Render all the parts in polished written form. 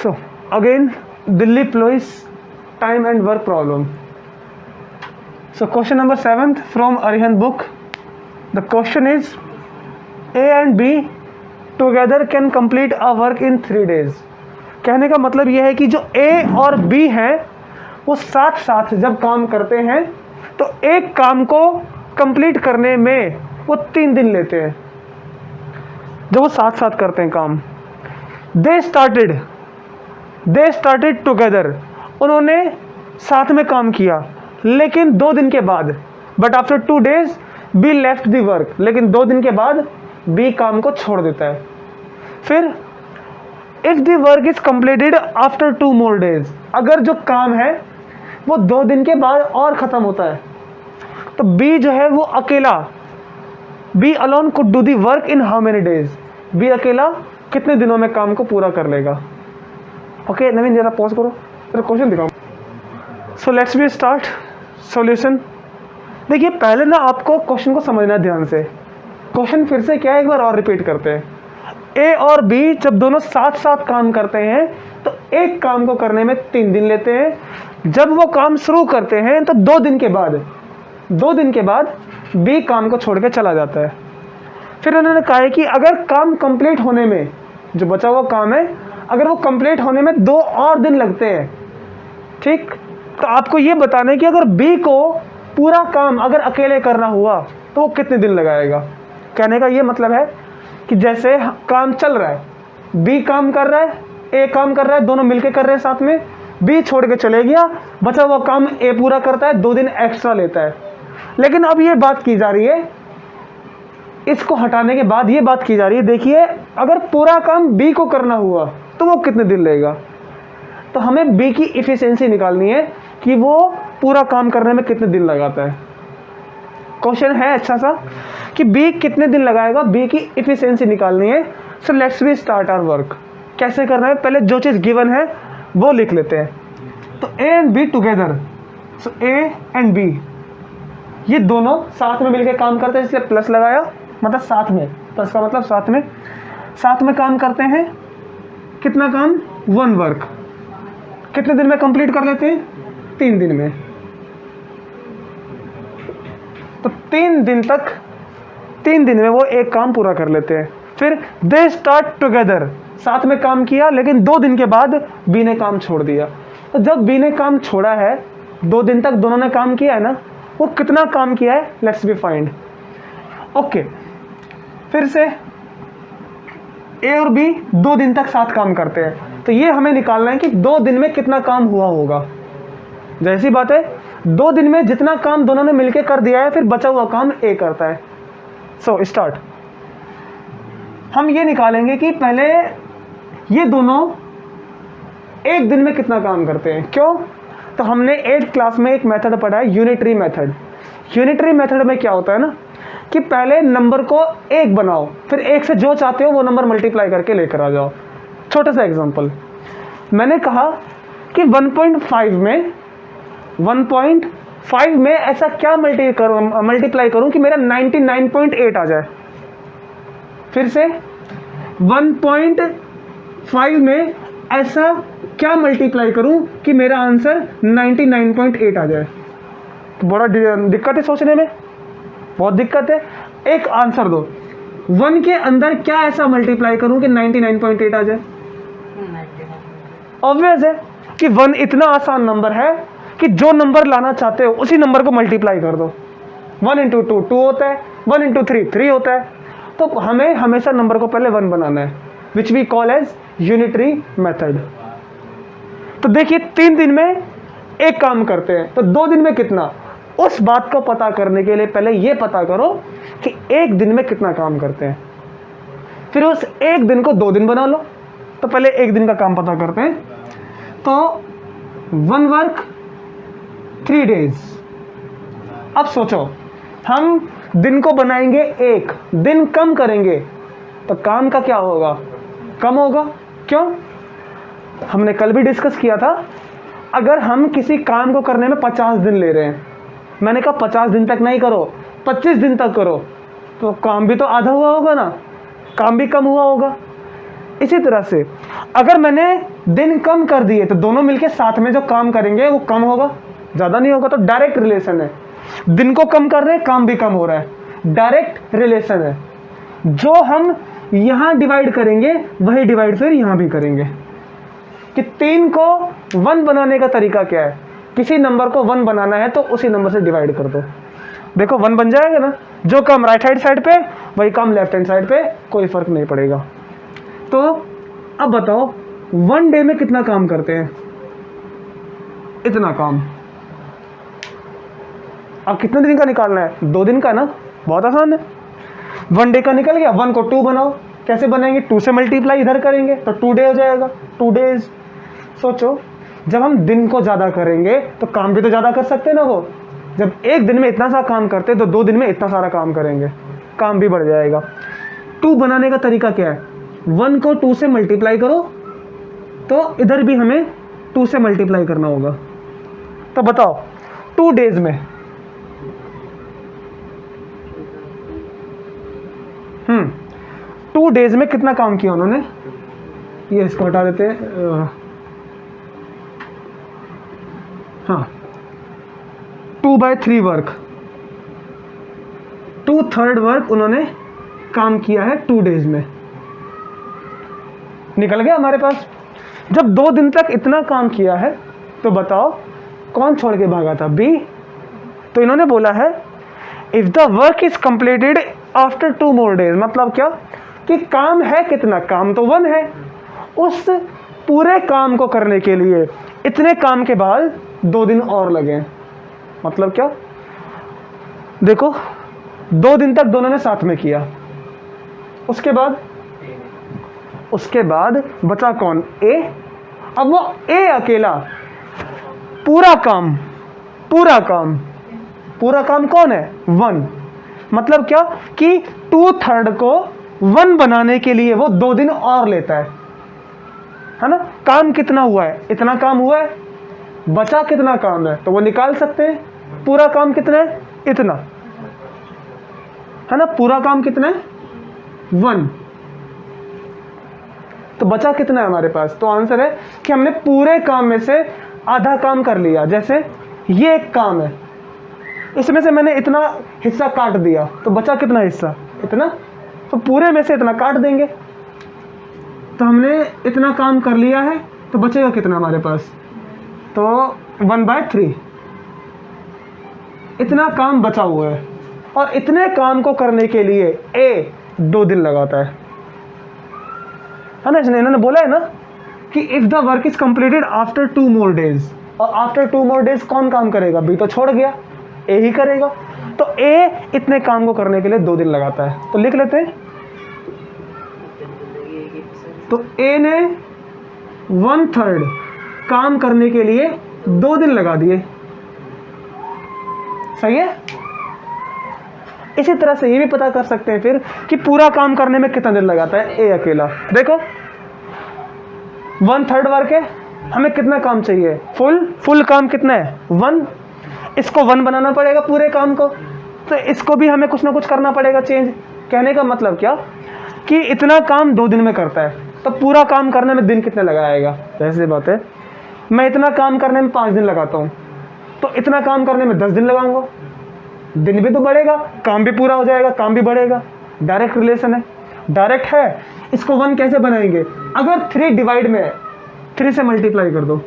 So again, Delhi police time and work problem. So question number 7th from Arihant book. The question is, A and B together can complete a work in 3 days. कहने का मतलब यह है कि जो A और B हैं वो साथ साथ जब काम करते हैं तो एक काम को कंप्लीट करने में वो 3 दिन लेते हैं, जब वो साथ साथ करते हैं काम. दे स्टार्टेड टुगेदर, उन्होंने साथ में काम किया लेकिन 2 दिन के बाद. But after 2 days be left the work, लेकिन 2 दिन के बाद बी काम को छोड़ देता है. फिर if the work is completed after 2 more days, अगर जो काम है वो 2 दिन के बाद और ख़त्म होता है तो बी जो है वो अकेला, B alone could do the work in how many days, B अकेला कितने दिनों में काम को पूरा कर लेगा. ओके नवीन जरा पॉज करो, जरा क्वेश्चन दिखाओ. सो लेट्स बी स्टार्ट सॉल्यूशन. देखिए पहले ना आपको क्वेश्चन को समझना है ध्यान से. क्वेश्चन फिर से क्या है, एक बार और रिपीट करते हैं. ए और बी जब दोनों साथ साथ काम करते हैं तो एक काम को करने में 3 दिन लेते हैं. जब वो काम शुरू करते हैं तो 2 दिन के बाद बी काम को छोड़ के चला जाता है. फिर उन्होंने कहा है कि अगर काम कंप्लीट होने में, जो बचा हुआ काम है, अगर वो कंप्लीट होने में 2 और दिन लगते हैं, ठीक, तो आपको ये बताना है कि अगर बी को पूरा काम अगर अकेले करना हुआ तो वो कितने दिन लगाएगा. कहने का ये मतलब है कि जैसे काम चल रहा है, बी काम कर रहा है, ए काम कर रहा है, दोनों मिलके कर रहे हैं साथ में, बी छोड़ के चले गया, बचा हुआ काम ए पूरा करता है, 2 दिन एक्स्ट्रा लेता है. लेकिन अब ये बात की जा रही है, इसको हटाने के बाद ये बात की जा रही है, देखिए अगर पूरा काम बी को करना हुआ तो वो कितने दिन लेगा. तो हमें बी की इफिशिएंसी निकालनी है कि वो पूरा काम करने में कितने दिन लगाता है. क्वेश्चन है अच्छा सा कि बी कितने दिन लगाएगा, बी की इफिशिएंसी निकालनी है. So let's be start our work. कैसे करना है, पहले जो चीज़ गिवन है वो लिख लेते हैं. तो A and B together, so A and B ये दोनों साथ में मिलकर काम करते हैं, इसलिए प्लस लगाया, मतलब साथ में, प्लस का मतलब साथ में काम करते हैं. कितना काम, 1 वर्क. कितने दिन में कंप्लीट कर लेते हैं, 3 दिन में. तो 3 दिन में वो एक काम पूरा कर लेते हैं. फिर दे स्टार्ट टुगेदर, साथ में काम किया लेकिन 2 दिन के बाद बी ने काम छोड़ दिया. तो जब बी ने काम छोड़ा है, 2 दिन तक दोनों ने काम किया है ना, वो कितना काम किया है, लेट्स बी फाइंड. ओके फिर से ए और बी 2 दिन तक साथ काम करते हैं, तो ये हमें निकालना है कि 2 दिन में कितना काम हुआ होगा. जैसी बात है, 2 दिन में जितना काम दोनों ने मिलकर कर दिया है, फिर बचा हुआ काम ए करता है. So start. हम ये निकालेंगे कि पहले ये दोनों एक दिन में कितना काम करते हैं. क्यों, तो हमने 8th क्लास में एक मेथड पढ़ा है, यूनिटरी मेथड. यूनिटरी मेथड में क्या होता है ना कि पहले नंबर को 1 बनाओ, फिर 1 से जो चाहते हो वो नंबर मल्टीप्लाई करके लेकर आ जाओ. छोटा सा एग्जांपल, मैंने कहा कि 1.5 में ऐसा क्या मल्टीप्लाई करूं कि मेरा 99.8 आ जाए. फिर से 1.5 में ऐसा क्या मल्टीप्लाई करूं कि मेरा आंसर 99.8 आ जाए. तो बड़ा दिक्कत है सोचने में, बहुत दिक्कत है. एक आंसर दो, 1 के अंदर क्या ऐसा मल्टीप्लाई करूं कि 99.8 आ जाए. ऑब्वियस है कि 1 इतना आसान नंबर है कि जो नंबर लाना चाहते हो उसी नंबर को मल्टीप्लाई कर दो. 1 into 2 2 होता है, 1 into 3 3 होता है. तो हमें हमेशा नंबर को पहले 1 बनाना है, which we call as unitary method. तो देखिए 3 दिन में एक काम करते हैं, तो 2 दिन में कितना, उस बात को पता करने के लिए पहले ये पता करो कि 1 दिन में कितना काम करते हैं. फिर उस 1 दिन को 2 दिन बना लो. तो पहले 1 दिन का काम पता करते हैं. तो 1 वर्क 3 days. अब सोचो, हम दिन को बनाएंगे 1 दिन कम करेंगे तो काम का क्या होगा, कम होगा. क्यों, हमने कल भी डिस्कस किया था, अगर हम किसी काम को करने में 50 दिन ले रहे हैं, मैंने कहा 50 दिन तक नहीं करो, 25 दिन तक करो, तो काम भी तो आधा हुआ होगा ना, काम भी कम हुआ होगा. इसी तरह से अगर मैंने दिन कम कर दिए तो दोनों मिलके साथ में जो काम करेंगे वो कम होगा, ज़्यादा नहीं होगा। तो डायरेक्ट रिलेशन है, दिन को कम कर रहे हैं, काम भी कम हो रहा है, डायरेक्ट रिलेशन है। जो हम यहाँ डिवाइड करेंगे वही डिवाइड फिर यहाँ भी करेंगे। कि 3 को 1 बनाने का तरीका क्या है, किसी नंबर को 1 बनाना है तो उसी नंबर से डिवाइड कर दो, देखो 1 बन जाएगा ना। जो काम राइट हैंड साइड पे वही काम लेफ्ट हैंड साइड पे, कोई फर्क नहीं पड़ेगा। तो अब बताओ 1 डे में कितना काम करते हैं, इतना काम। अब कितने दिन का निकालना है, 2 दिन का ना, बहुत आसान है। 1 डे का निकल गया, 1 को 2 बनाओ, कैसे बनाएंगे, 2 से मल्टीप्लाई इधर करेंगे तो 2 डे हो जाएगा, 2 डेज। सोचो जब हम दिन को ज़्यादा करेंगे तो काम भी तो ज़्यादा कर सकते हैं ना। वो जब एक दिन में इतना सा काम करते तो 2 दिन में इतना सारा काम करेंगे, काम भी बढ़ जाएगा। 2 बनाने का तरीका क्या है, 1 को 2 से मल्टीप्लाई करो तो इधर भी हमें 2 से मल्टीप्लाई करना होगा। तो बताओ 2 डेज में 2 डेज में कितना काम किया उन्होंने, ये इसको हटा देते हैं, हाँ 2/3 वर्क, 2/3 वर्क उन्होंने काम किया है 2 डेज में। निकल गया हमारे पास। जब 2 दिन तक इतना काम किया है तो बताओ कौन छोड़ के भागा था, बी। तो इन्होंने बोला है if the work is completed after 2 more days, मतलब क्या कि काम है कितना, काम तो 1 है, उस पूरे काम को करने के लिए इतने काम के बाद 2 दिन और लगे। मतलब क्या, देखो 2 दिन तक दोनों ने साथ में किया, उसके बाद बचा कौन, ए। अब वो ए अकेला पूरा काम कौन है, 1। मतलब क्या कि 2/3 को 1 बनाने के लिए वो 2 दिन और लेता है ना। काम कितना हुआ है, इतना काम हुआ है, बचा कितना काम है तो वो निकाल सकते हैं। पूरा काम कितना है, इतना है ना, पूरा काम कितना है 1, तो बचा कितना है हमारे पास। तो आंसर है कि हमने पूरे काम में से आधा काम कर लिया। जैसे ये एक काम है, इसमें से मैंने इतना हिस्सा काट दिया तो बचा कितना हिस्सा, इतना, तो पूरे में से इतना काट देंगे। तो हमने इतना काम कर लिया है तो बचेगा कितना हमारे पास, तो 1/3 इतना काम बचा हुआ है। और इतने काम को करने के लिए ए 2 दिन लगाता है ना। इन्होंने बोला है ना कि if the work is completed after 2 more days, और आफ्टर 2 more days कौन काम करेगा, बी तो छोड़ गया, ए ही करेगा। तो ए इतने काम को करने के लिए 2 दिन लगाता है। तो लिख लेते हैं, तो ए ने 1/3 काम करने के लिए 2 दिन लगा दिए, सही है। इसी तरह से ये भी पता कर सकते हैं फिर कि पूरा काम करने में कितना दिन लगाता है ए अकेला। देखो 1/3 वर्क है, हमें कितना काम चाहिए, फुल काम कितना है 1, इसको 1 बनाना पड़ेगा पूरे काम को, तो इसको भी हमें कुछ ना कुछ करना पड़ेगा चेंज। कहने का मतलब क्या कि इतना काम 2 दिन में करता है, तो पूरा काम करने में दिन कितने लगाएगा। ऐसी बात है, मैं इतना काम करने में 5 दिन लगाता हूँ तो इतना काम करने में 10 दिन लगाऊंगा, दिन भी तो बढ़ेगा, काम भी पूरा हो जाएगा, काम भी बढ़ेगा। डायरेक्ट रिलेशन है, डायरेक्ट है। इसको 1 कैसे बनाएंगे, अगर 3 डिवाइड में है 3 से मल्टीप्लाई कर दो,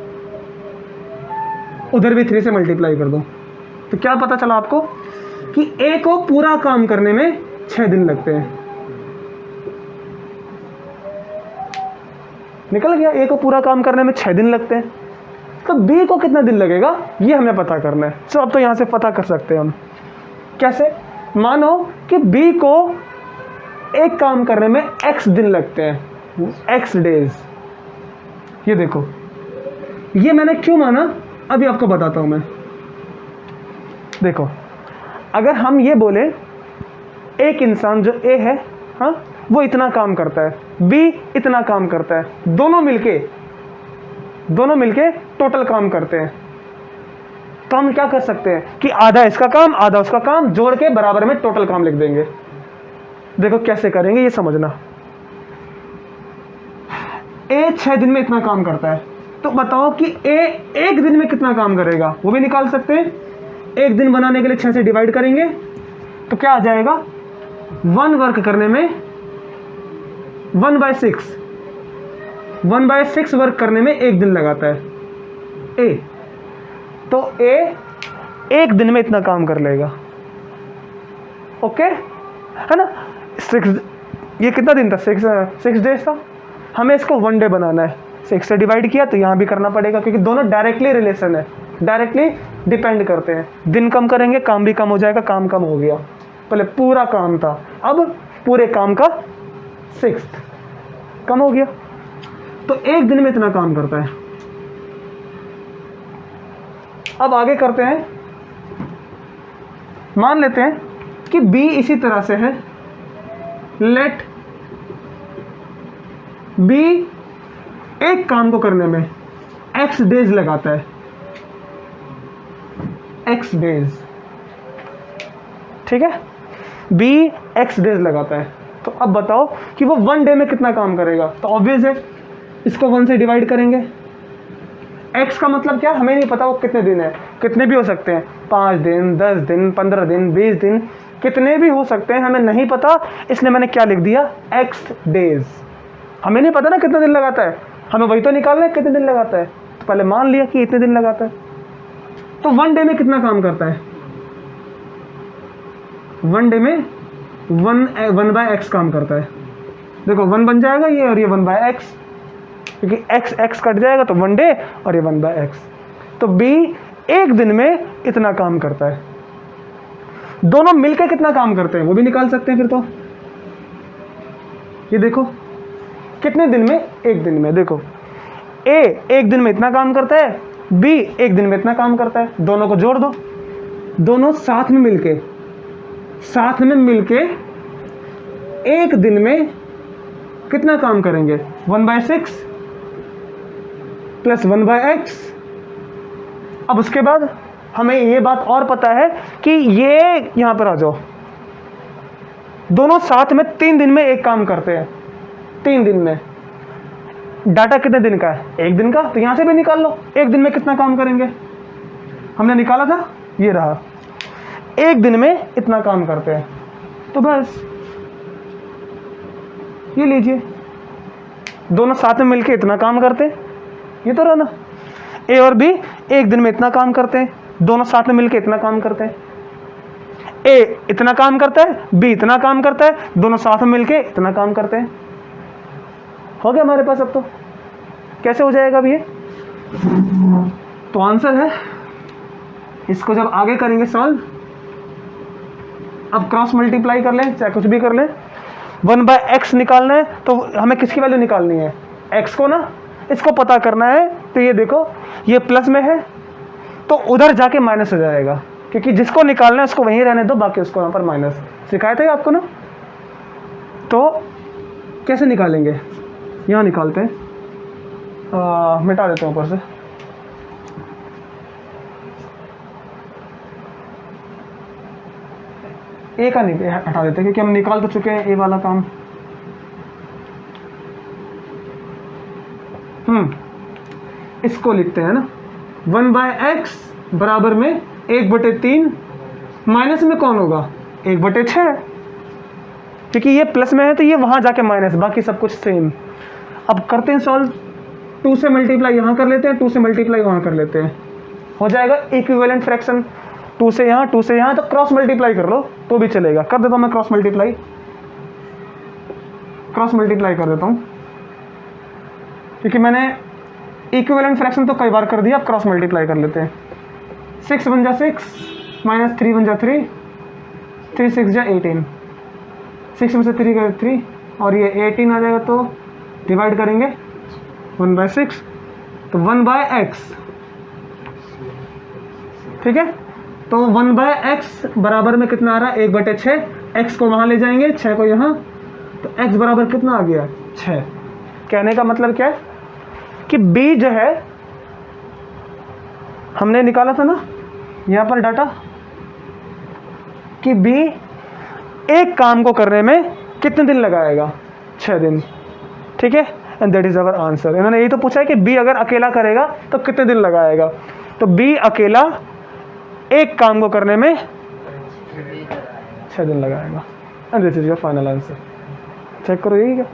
उधर भी 3 से मल्टीप्लाई कर दो, तो क्या पता चला आपको कि ए को पूरा काम करने में 6 दिन लगते हैं। निकल गया, ए को पूरा काम करने में 6 दिन लगते हैं, तो बी को कितना दिन लगेगा ये हमें पता करना है। तो अब तो यहां से पता कर सकते हैं हम। कैसे, मानो कि बी को एक काम करने में x दिन लगते हैं, x डेज। ये देखो, ये मैंने क्यों माना अभी आपको बताता हूं मैं। देखो अगर हम ये बोले एक इंसान जो ए है, हाँ, वो इतना काम करता है, बी इतना काम करता है, दोनों मिलके टोटल काम करते हैं, तो हम क्या कर सकते हैं कि आधा इसका काम आधा उसका काम जोड़ के बराबर में टोटल काम लिख देंगे। देखो कैसे करेंगे ये समझना। ए 6 दिन में इतना काम करता है, तो बताओ कि ए 1 दिन में कितना काम करेगा, वो भी निकाल सकते हैं। 1 दिन बनाने के लिए 6 से डिवाइड करेंगे तो क्या आ जाएगा, 1 वर्क करने में 1/6, 1/6 वर्क करने में 1 दिन लगाता है ए, तो ए 1 दिन में इतना काम कर लेगा। ओके है ना। 6, ये कितना दिन था, 6 डेज था। हमें इसको 1 डे बनाना है, 6 से डिवाइड किया तो यहाँ भी करना पड़ेगा, क्योंकि दोनों डायरेक्टली रिलेशन है, डायरेक्टली डिपेंड करते हैं। दिन कम करेंगे काम भी कम हो जाएगा, काम कम हो गया, पहले पूरा काम था, अब पूरे काम का 6 कम हो गया, तो 1 दिन में इतना काम करता है। अब आगे करते हैं, मान लेते हैं कि B इसी तरह से है, लेट B एक काम को करने में x डेज लगाता है, x डेज, ठीक है, B x डेज लगाता है। तो अब बताओ कि वो 1 डे में कितना काम करेगा, तो ऑब्वियस है इसको 1 से डिवाइड करेंगे। x का मतलब क्या, हमें नहीं पता वो कितने दिन है, कितने भी हो सकते हैं, 5 दिन, 10 दिन, 15 दिन, 20 दिन, कितने भी हो सकते हैं, हमें नहीं पता, इसलिए मैंने क्या लिख दिया, x डेज। हमें नहीं पता ना कितने दिन लगाता है, हमें वही तो निकालना है कितने दिन लगाता है, तो पहले मान लिया कि इतने दिन लगाता है। तो 1 डे में कितना काम करता है, 1 डे में 1/x काम करता है। देखो 1 बन जाएगा ये, और ये 1/x, क्योंकि x कट जाएगा तो 1 डे, और ये 1/x। तो B 1 दिन में इतना काम करता है। दोनों मिलकर कितना काम करते हैं वो भी निकाल सकते हैं फिर तो। ये देखो कितने दिन में, 1 दिन में। देखो A 1 दिन में इतना काम करता है, B 1 दिन में इतना काम करता है, दोनों को जोड़ दो, दोनों साथ में मिलके 1 दिन में कितना काम करेंगे, 1/6 प्लस 1/x। अब उसके बाद हमें ये बात और पता है कि ये यहां पर आ जाओ, दोनों साथ में 3 दिन में एक काम करते हैं। 3 दिन में डाटा कितने दिन का है, 1 दिन का, तो यहां से भी निकाल लो 1 दिन में कितना काम करेंगे, हमने निकाला था, ये रहा, 1 दिन में इतना काम करते हैं। तो बस ये लीजिए, दोनों साथ में मिलके इतना काम करते हैं, ये तो रहा ना। A और B 1 दिन में इतना काम करते हैं, दोनों साथ में मिलके इतना काम करते हैं। A इतना काम करता है, B इतना काम करता है, दोनों साथ में मिलके इतना काम करते हैं। हो गया हमारे पास। अब तो कैसे हो जाएगा अब ये, तो आंसर है, इसको जब आगे करेंगे सॉल्व, अब क्रॉस मल्टीप्लाई कर लें, चाहे कुछ भी कर लें, 1/x निकालना है, तो हमें किसकी वैल्यू निकालनी है, x को ना, इसको पता करना है। तो ये देखो ये प्लस में है तो उधर जाके माइनस हो जाएगा, क्योंकि जिसको निकालना है उसको वहीं रहने दो, बाकी उसको यहाँ पर माइनस। सिखाया था आपको ना। तो कैसे निकालेंगे, यहाँ निकालते हैं, मिटा देते हैं ऊपर से, ए का नहीं हटा देते, क्योंकि हम निकाल तो चुके हैं ए वाला काम। इसको लिखते हैं ना, 1/x बराबर में 1/3, माइनस में कौन होगा, 1/6, क्योंकि ये प्लस में है तो ये वहां जाके माइनस, बाकी सब कुछ सेम। अब करते हैं सॉल्व, 2 से मल्टीप्लाई यहाँ कर लेते हैं, 2 से मल्टीप्लाई वहाँ कर लेते हैं, हो जाएगा इक्विवेलेंट फ्रैक्शन। 2 से यहाँ, 2 से यहाँ, तो क्रॉस मल्टीप्लाई कर लो तो भी चलेगा। कर देता हूँ मैं क्रॉस मल्टीप्लाई कर देता हूँ, क्योंकि मैंने इक्विवेलेंट फ्रैक्शन तो कई बार कर दिया, अब क्रॉस मल्टीप्लाई कर लेते हैं। 6 1 जा 6, माइनस 3 1 जा 3, 3 6 जा 18, 6 में से 3 का 3, और ये 18 आ जाएगा, तो डिवाइड करेंगे 1/6, तो 1/x, ठीक है। तो 1/x बराबर में कितना आ रहा है, 1/6, x को वहां ले जाएंगे, 6 को यहाँ, तो x बराबर कितना आ गया, 6। कहने का मतलब क्या है कि b जो है हमने निकाला था ना यहाँ पर डाटा, कि b एक काम को करने में कितने दिन लगाएगा, 6 दिन, ठीक है। And that is our answer. इन्होंने यही तो पूछा है कि बी अगर अकेला करेगा तो कितने दिन लगाएगा, तो बी अकेला एक काम को करने में 6 दिन लगाएगा and this is your final answer. Check करो यही क्या,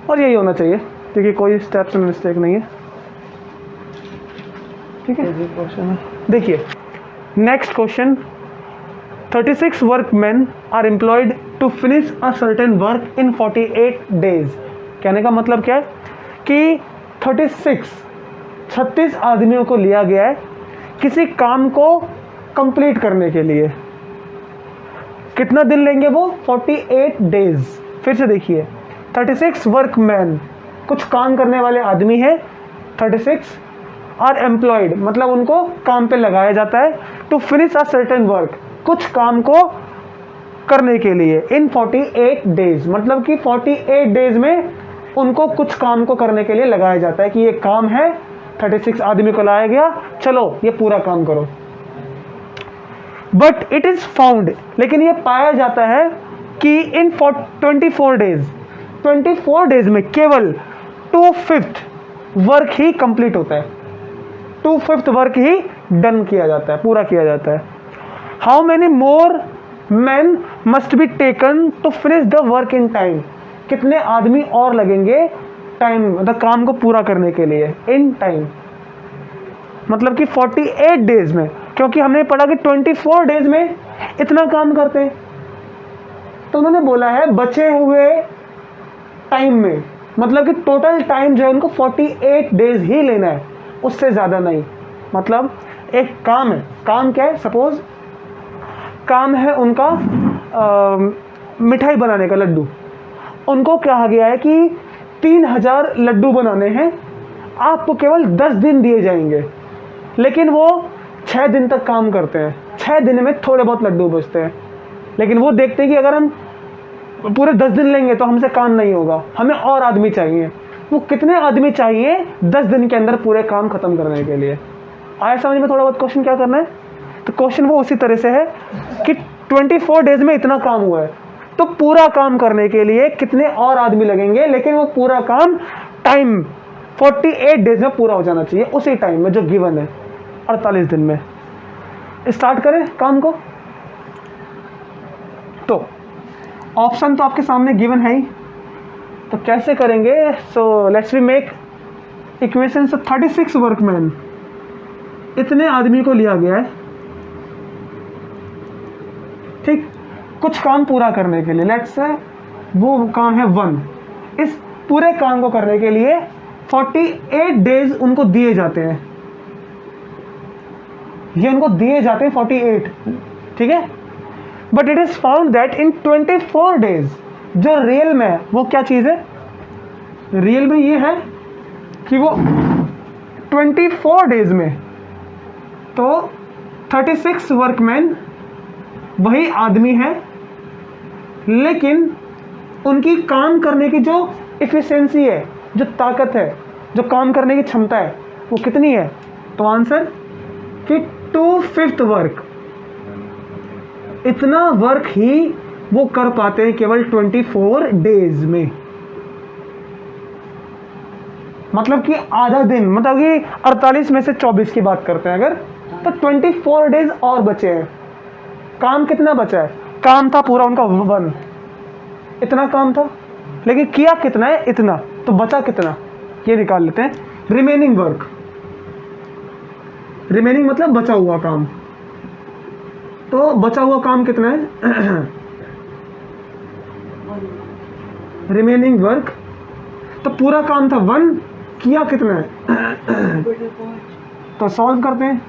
और यही होना चाहिए क्योंकि कोई स्टेप्स में मिस्टेक नहीं है। ठीक है, क्वेश्चन है देखिए next question. 36 workman are employed to finish a certain work in 48 days. कहने का मतलब क्या है कि 36 आदमियों को लिया गया है किसी काम को कंप्लीट करने के लिए। कितना दिन लेंगे वो? 48 डेज। फिर से देखिए 36 वर्कमैन, कुछ काम करने वाले आदमी है। 36 आर एम्प्लॉयड मतलब उनको काम पे लगाया जाता है। To finish a certain work, कुछ काम को करने के लिए। इन 48 डेज मतलब कि 48 डेज में उनको कुछ काम को करने के लिए लगाया जाता है कि ये काम है, 36 आदमी को लाया गया, चलो ये पूरा काम करो। बट इट इज फाउंड, लेकिन ये पाया जाता है कि इन 24 डेज 24 डेज में केवल 2/5 वर्क ही कंप्लीट होता है, 2/5 वर्क ही डन किया जाता है, पूरा किया जाता है। How many more man must be taken to finish the work in time. कितने आदमी और लगेंगे टाइम मतलब काम को पूरा करने के लिए इन टाइम, मतलब कि 48 डेज में, क्योंकि हमने पढ़ा कि 24 डेज में इतना काम करते हैं। तो उन्होंने बोला है बचे हुए टाइम में, मतलब कि टोटल टाइम जो है उनको 48 डेज ही लेना है, उससे ज़्यादा नहीं। मतलब एक काम है, काम क्या है, सपोज काम है उनका मिठाई बनाने का, लड्डू। उनको कहा गया है कि 3000 लड्डू बनाने हैं, आपको केवल 10 दिन दिए जाएंगे, लेकिन वो 6 दिन तक काम करते हैं। 6 दिन में थोड़े बहुत लड्डू बचते हैं, लेकिन वो देखते हैं कि अगर हम पूरे 10 दिन लेंगे तो हमसे काम नहीं होगा, हमें और आदमी चाहिए। वो कितने आदमी चाहिए 10 दिन के अंदर पूरे काम खत्म करने के लिए? आया समझ में थोड़ा बहुत क्वेश्चन क्या करना है? तो क्वेश्चन वो उसी तरह से है कि 24 डेज में इतना काम हुआ है, तो पूरा काम करने के लिए कितने और आदमी लगेंगे, लेकिन वो पूरा काम टाइम 48 डेज में पूरा हो जाना चाहिए, उसी टाइम में जो गिवन है 48 दिन में। स्टार्ट करें काम को। तो ऑप्शन तो आपके सामने गिवन है ही, तो कैसे करेंगे? So let's we make equation. So 36 workman, इतने आदमी को लिया गया है, ठीक, कुछ काम पूरा करने के लिए। लेट्स से वो काम है 1। इस पूरे काम को करने के लिए 48 डेज उनको दिए जाते हैं, ये उनको दिए जाते हैं 48, ठीक है। But it is found that in 24 days, जो रियल में है वो क्या चीज है? रियल में ये है कि वो 24 डेज में तो 36 वर्कमैन वही आदमी है, लेकिन उनकी काम करने की जो इफिशिएंसी है, जो ताकत है, जो काम करने की क्षमता है, वो कितनी है? तो आंसर कि 2/5 वर्क, इतना वर्क ही वो कर पाते हैं केवल 24 डेज में। मतलब कि आधा दिन, मतलब कि 48 में से 24 की बात करते हैं अगर, तो 24 डेज और बचे हैं। काम कितना बचा है? काम था पूरा उनका 1, इतना काम था, लेकिन किया कितना है? इतना। तो बचा कितना, ये निकाल लेते हैं। रिमेनिंग वर्क, रिमेनिंग मतलब बचा हुआ काम। तो बचा हुआ काम कितना है? रिमेनिंग वर्क, तो पूरा काम था 1, किया कितना है? तो सॉल्व करते हैं,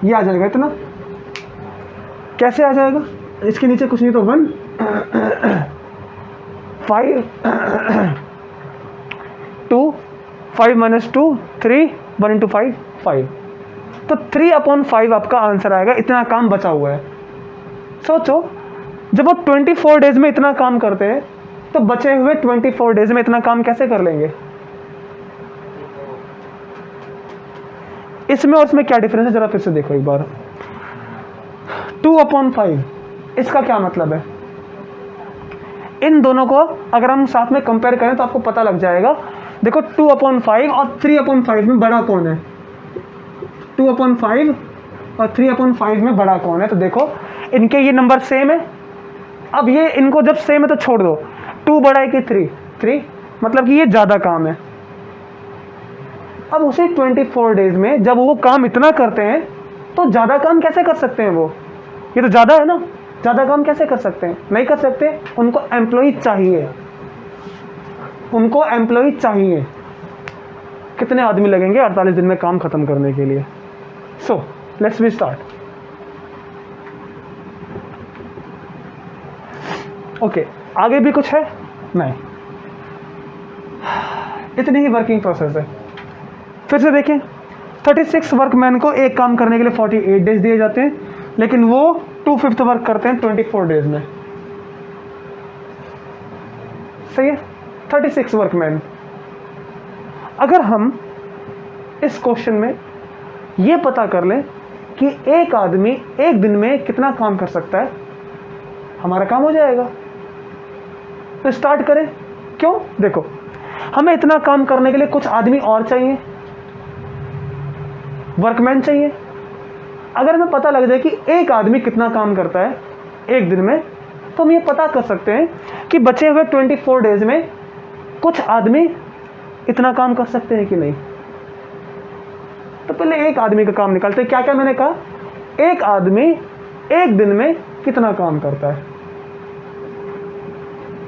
ये आ जाएगा इतना। कैसे आ जाएगा? इसके नीचे कुछ नहीं तो 1 5 2 5 - 2 3 1 × 5 5, तो 3/5 आपका आंसर आएगा। इतना काम बचा हुआ है। सोचो जब वो 24 डेज में इतना काम करते हैं, तो बचे हुए 24 डेज में इतना काम कैसे कर लेंगे? इसमें और इसमें क्या डिफरेंस है, जरा फिर से देखो एक बार। 2/5 इसका क्या मतलब है? इन दोनों को अगर हम साथ में कंपेयर करें तो आपको पता लग जाएगा। देखो 2/5 और 3/5 में बड़ा कौन है? 2/5 और 3/5 में बड़ा कौन है? तो देखो इनके ये नंबर सेम है। अब ये इनको जब सेम है तो छोड़ दो, 2 बड़ा है कि 3 मतलब कि ये ज़्यादा काम है। अब उसे 24 डेज में जब वो काम इतना करते हैं तो ज़्यादा काम कैसे कर सकते हैं? वो ये तो ज़्यादा है ना, ज़्यादा काम कैसे कर सकते हैं? नहीं कर सकते। उनको एम्प्लॉय चाहिए, उनको एम्प्लॉय चाहिए। कितने आदमी लगेंगे 48 दिन में काम खत्म करने के लिए? So let's we start. Okay, आगे भी कुछ है? नहीं, इतनी ही वर्किंग प्रोसेस है। फिर से देखें, 36 वर्कमैन को एक काम करने के लिए 48 डेज दिए जाते हैं, लेकिन वो 2/5 वर्क करते हैं 24 डेज में। सही है, 36 वर्कमैन। अगर हम इस क्वेश्चन में ये पता कर लें कि एक आदमी एक दिन में कितना काम कर सकता है, हमारा काम हो जाएगा। तो स्टार्ट करें। क्यों? देखो, हमें इतना काम करने के लिए कुछ आदमी और चाहिए, वर्कमैन चाहिए। अगर हमें पता लग जाए कि एक आदमी कितना काम करता है एक दिन में, तो हम ये पता कर सकते हैं कि बचे हुए 24 डेज में कुछ आदमी इतना काम कर सकते हैं कि नहीं। तो पहले एक आदमी का काम निकालते हैं। क्या क्या मैंने कहा? एक आदमी एक दिन में कितना काम करता है।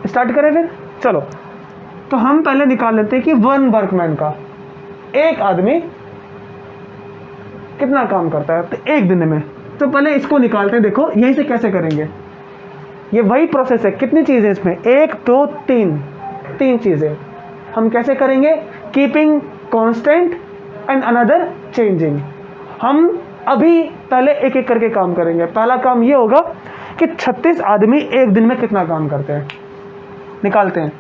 स्टार्ट करें फिर। चलो, तो हम पहले निकाल लेते हैं कि 1 वर्कमैन का, एक आदमी कितना काम करता है तो एक दिन में। तो पहले इसको निकालते हैं। देखो यहीं से कैसे करेंगे, ये वही प्रोसेस है। कितनी चीजें इसमें? 1 2 3 चीजें। हम कैसे करेंगे? Keeping constant and another changing. हम अभी पहले एक एक करके काम करेंगे। पहला काम ये होगा कि 36 आदमी एक दिन में कितना काम करते हैं, निकालते हैं।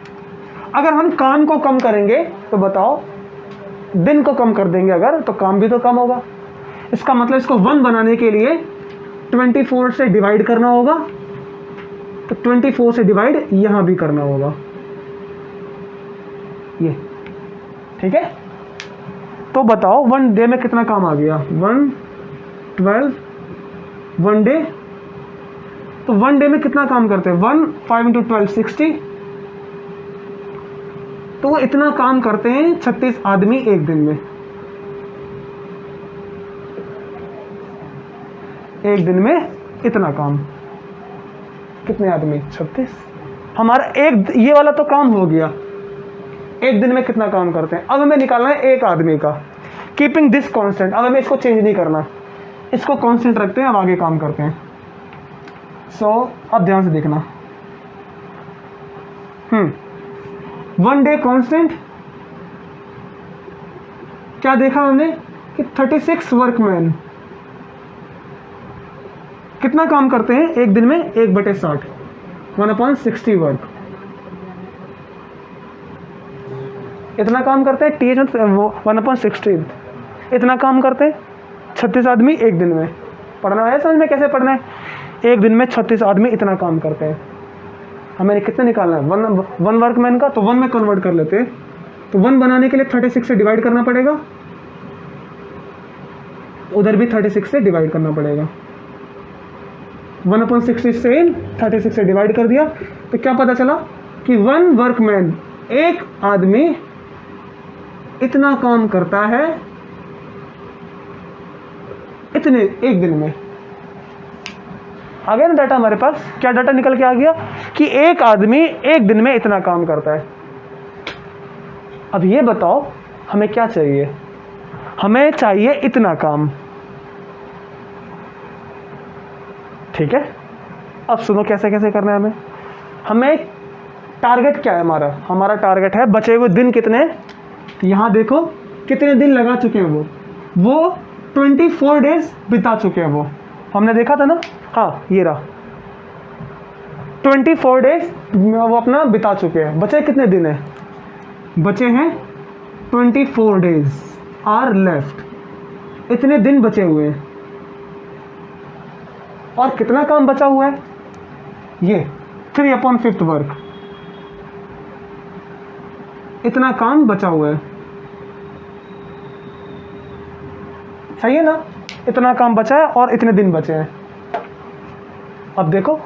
अगर हम काम को कम करेंगे तो बताओ, दिन को कम कर देंगे अगर, तो काम भी तो कम होगा। इसका मतलब इसको 1 बनाने के लिए 24 से डिवाइड करना होगा, तो 24 से डिवाइड यहां भी करना होगा, ये ठीक है। तो बताओ 1 डे में कितना काम आ गया? 1 12 1 डे। तो 1 डे में कितना काम करते हैं? 1 5 × 12 60। तो वो इतना काम करते हैं 36 आदमी एक दिन में। एक दिन में इतना काम, कितने आदमी? 36। हमारा एक ये वाला तो काम हो गया, एक दिन में कितना काम करते हैं। अब हमें निकालना है एक आदमी का, कीपिंग दिस कांस्टेंट। अब हमें इसको चेंज नहीं करना, इसको कांस्टेंट रखते हैं, अब आगे काम करते हैं। सो अब ध्यान से देखना। 1 डे कांस्टेंट क्या देखा हमने कि 36 वर्कमैन कितना काम करते हैं एक दिन में? 1/60 1/60 वर्क। इतना काम करते हैं, TH 1/60 इतना काम करते हैं 36 आदमी एक दिन में। पढ़ना है समझ में कैसे पढ़ना है? एक दिन में 36 आदमी इतना काम करते हैं। हमें कितना निकालना है? 1 वर्कमैन का, तो 1 में कन्वर्ट कर लेते हैं। तो 1 बनाने के लिए 36 से डिवाइड करना पड़ेगा, उधर भी 36 से डिवाइड करना पड़ेगा। 1/60 से 36 से डिवाइड कर दिया, तो क्या पता चला कि 1 वर्कमैन, एक आदमी इतना काम करता है इतने एक दिन में। आ गया ना डाटा हमारे पास? क्या डाटा निकल के आ गया कि एक आदमी एक दिन में इतना काम करता है। अब ये बताओ हमें क्या चाहिए? हमें चाहिए इतना काम, ठीक है। अब सुनो कैसे कैसे करना है हमें। हमें टारगेट क्या है हमारा? हमारा टारगेट है बचे हुए दिन कितने। यहां देखो कितने दिन लगा चुके हैं वो 24 डेज बिता चुके हैं। वो हमने देखा था ना, हाँ ये रहा 24 डेज वो अपना बिता चुके हैं। बचे कितने दिन है? बचे हैं 24 डेज आर लेफ्ट। इतने दिन बचे हुए हैं। और कितना काम बचा हुआ है? ये 3/5 वर्क। इतना काम बचा हुआ है, सही है ना, इतना काम बचा है और इतने दिन बचे हैं। अब देखो,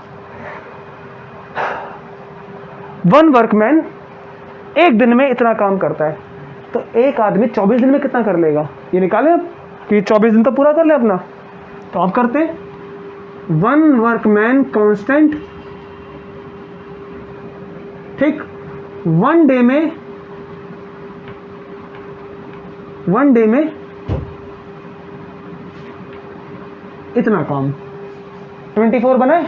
वन वर्कमैन एक दिन में इतना काम करता है, तो एक आदमी 24 दिन में कितना कर लेगा, ये निकालें अब कि 24 दिन तो पूरा कर ले अपना। तो अब करते हैं, वन वर्कमैन कांस्टेंट, ठीक, वन डे में इतना काम, 24 बनाए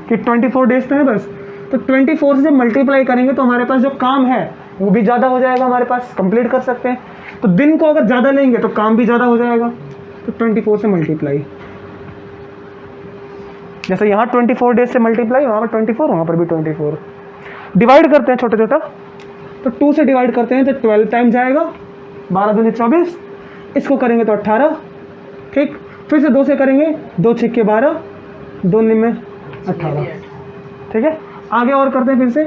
कि 24 डेज पे है बस, तो 24 से मल्टीप्लाई करेंगे तो हमारे पास जो काम है वो भी ज़्यादा हो जाएगा, हमारे पास कंप्लीट कर सकते हैं। तो दिन को अगर ज़्यादा लेंगे तो काम भी ज़्यादा हो जाएगा, तो 24 से मल्टीप्लाई, जैसे यहाँ 24 डेज से मल्टीप्लाई, वहाँ पर 24, वहाँ पर भी 24, डिवाइड करते हैं छोटा छोटा, तो 2 से डिवाइड करते हैं तो 12 टाइम जाएगा, 12 दूनी 24, इसको करेंगे तो 18, ठीक, फिर से 2 से करेंगे, 2 छिक्के 12, 2 में 18, ठीक है। आगे और करते हैं फिर से,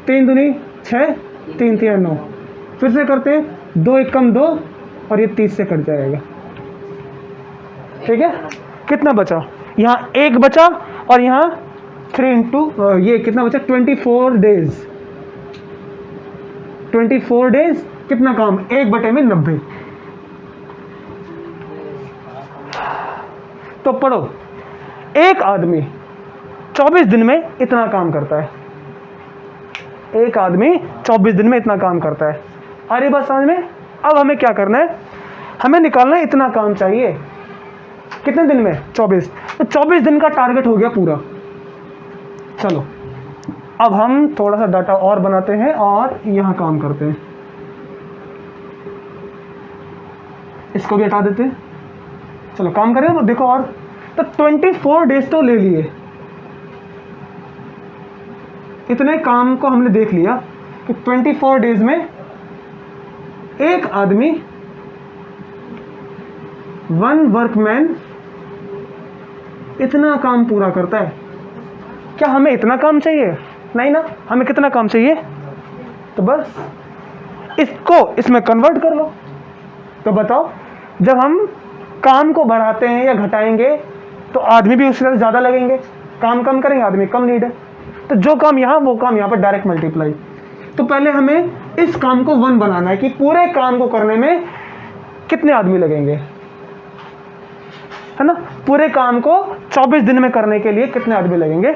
3 दूनी 6, 3 3 9, फिर से करते हैं, 2 1 कम 2 और ये 30 से कट जाएगा, ठीक है। कितना बचा, यहाँ 1 बचा और यहाँ 3 इंटू ये कितना बचा, 24 डेज, 24 डेज कितना काम, 1/90। तो पढ़ो, एक आदमी 24 दिन में इतना काम करता है, एक आदमी 24 दिन में इतना काम करता है। आ रही बात समझ में? अब हमें क्या करना है, हमें निकालना है इतना काम चाहिए कितने दिन में, 24, तो 24 दिन का टारगेट हो गया पूरा। चलो अब हम थोड़ा सा डाटा और बनाते हैं और यहां काम करते हैं, इसको भी हटा देते हैं। चलो काम करें, तो देखो और, तो 24 डेज तो ले लिए, इतने काम को हमने देख लिया कि 24 डेज में एक आदमी, वन वर्कमैन इतना काम पूरा करता है। क्या हमें इतना काम चाहिए? नहीं ना, हमें कितना काम चाहिए, तो बस इसको इसमें कन्वर्ट कर लो। तो बताओ, जब हम काम को बढ़ाते हैं या घटाएंगे तो आदमी भी उससे ज़्यादा लगेंगे, काम कम करेंगे आदमी कम नीड है, तो जो काम यहाँ वो काम यहाँ पर डायरेक्ट मल्टीप्लाई। तो पहले हमें इस काम को 1 बनाना है कि पूरे काम को करने में कितने आदमी लगेंगे, है ना, पूरे काम को 24 दिन में करने के लिए कितने आदमी लगेंगे।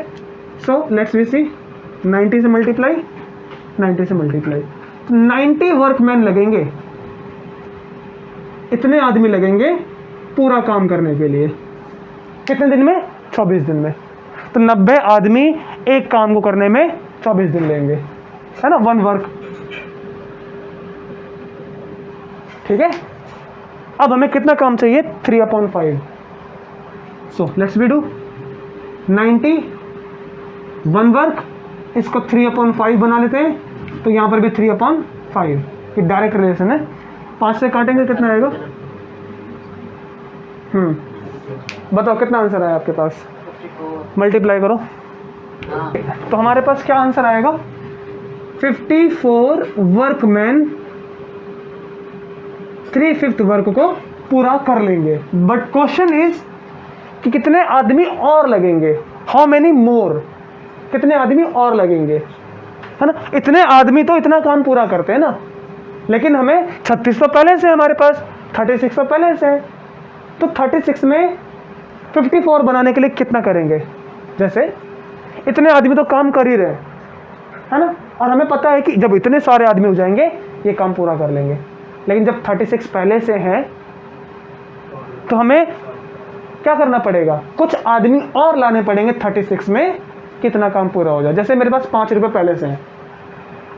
सो लेट्स वी सी, 90 से मल्टीप्लाई, 90 से मल्टीप्लाई, तो 90 वर्कमैन लगेंगे, इतने आदमी लगेंगे पूरा काम करने के लिए, कितने दिन में, 24 दिन में। तो 90 आदमी एक काम को करने में 24 दिन लेंगे, है ना, 1 वर्क, ठीक है। अब हमें कितना काम चाहिए, 3/5। So let's we do 90 1 work, इसको 3/5 बना लेते हैं, तो यहाँ पर भी 3/5, ये डायरेक्ट रिलेशन है। 5 से काटेंगे कितना आएगा, बताओ कितना आंसर आया आपके पास, मल्टीप्लाई करो। तो हमारे पास क्या आंसर आएगा, 54 वर्कमैन 3/5 वर्क को पूरा कर लेंगे। बट क्वेश्चन इज कि कितने आदमी और लगेंगे, हाउ मेनी मोर, कितने आदमी और लगेंगे, है ना। इतने आदमी तो इतना काम पूरा करते हैं ना, लेकिन हमें 36 तो पहले से, हमारे पास 36 तो पहले से है, तो 36 में 54 बनाने के लिए कितना करेंगे, जैसे इतने आदमी तो काम कर ही रहे हैं, है ना, और हमें पता है कि जब इतने सारे आदमी हो जाएंगे ये काम पूरा कर लेंगे। लेकिन जब 36 पहले से हैं तो हमें क्या करना पड़ेगा, कुछ आदमी और लाने पड़ेंगे 36 में, कितना काम पूरा हो जाए। जैसे मेरे पास 5 रुपये पहले से हैं,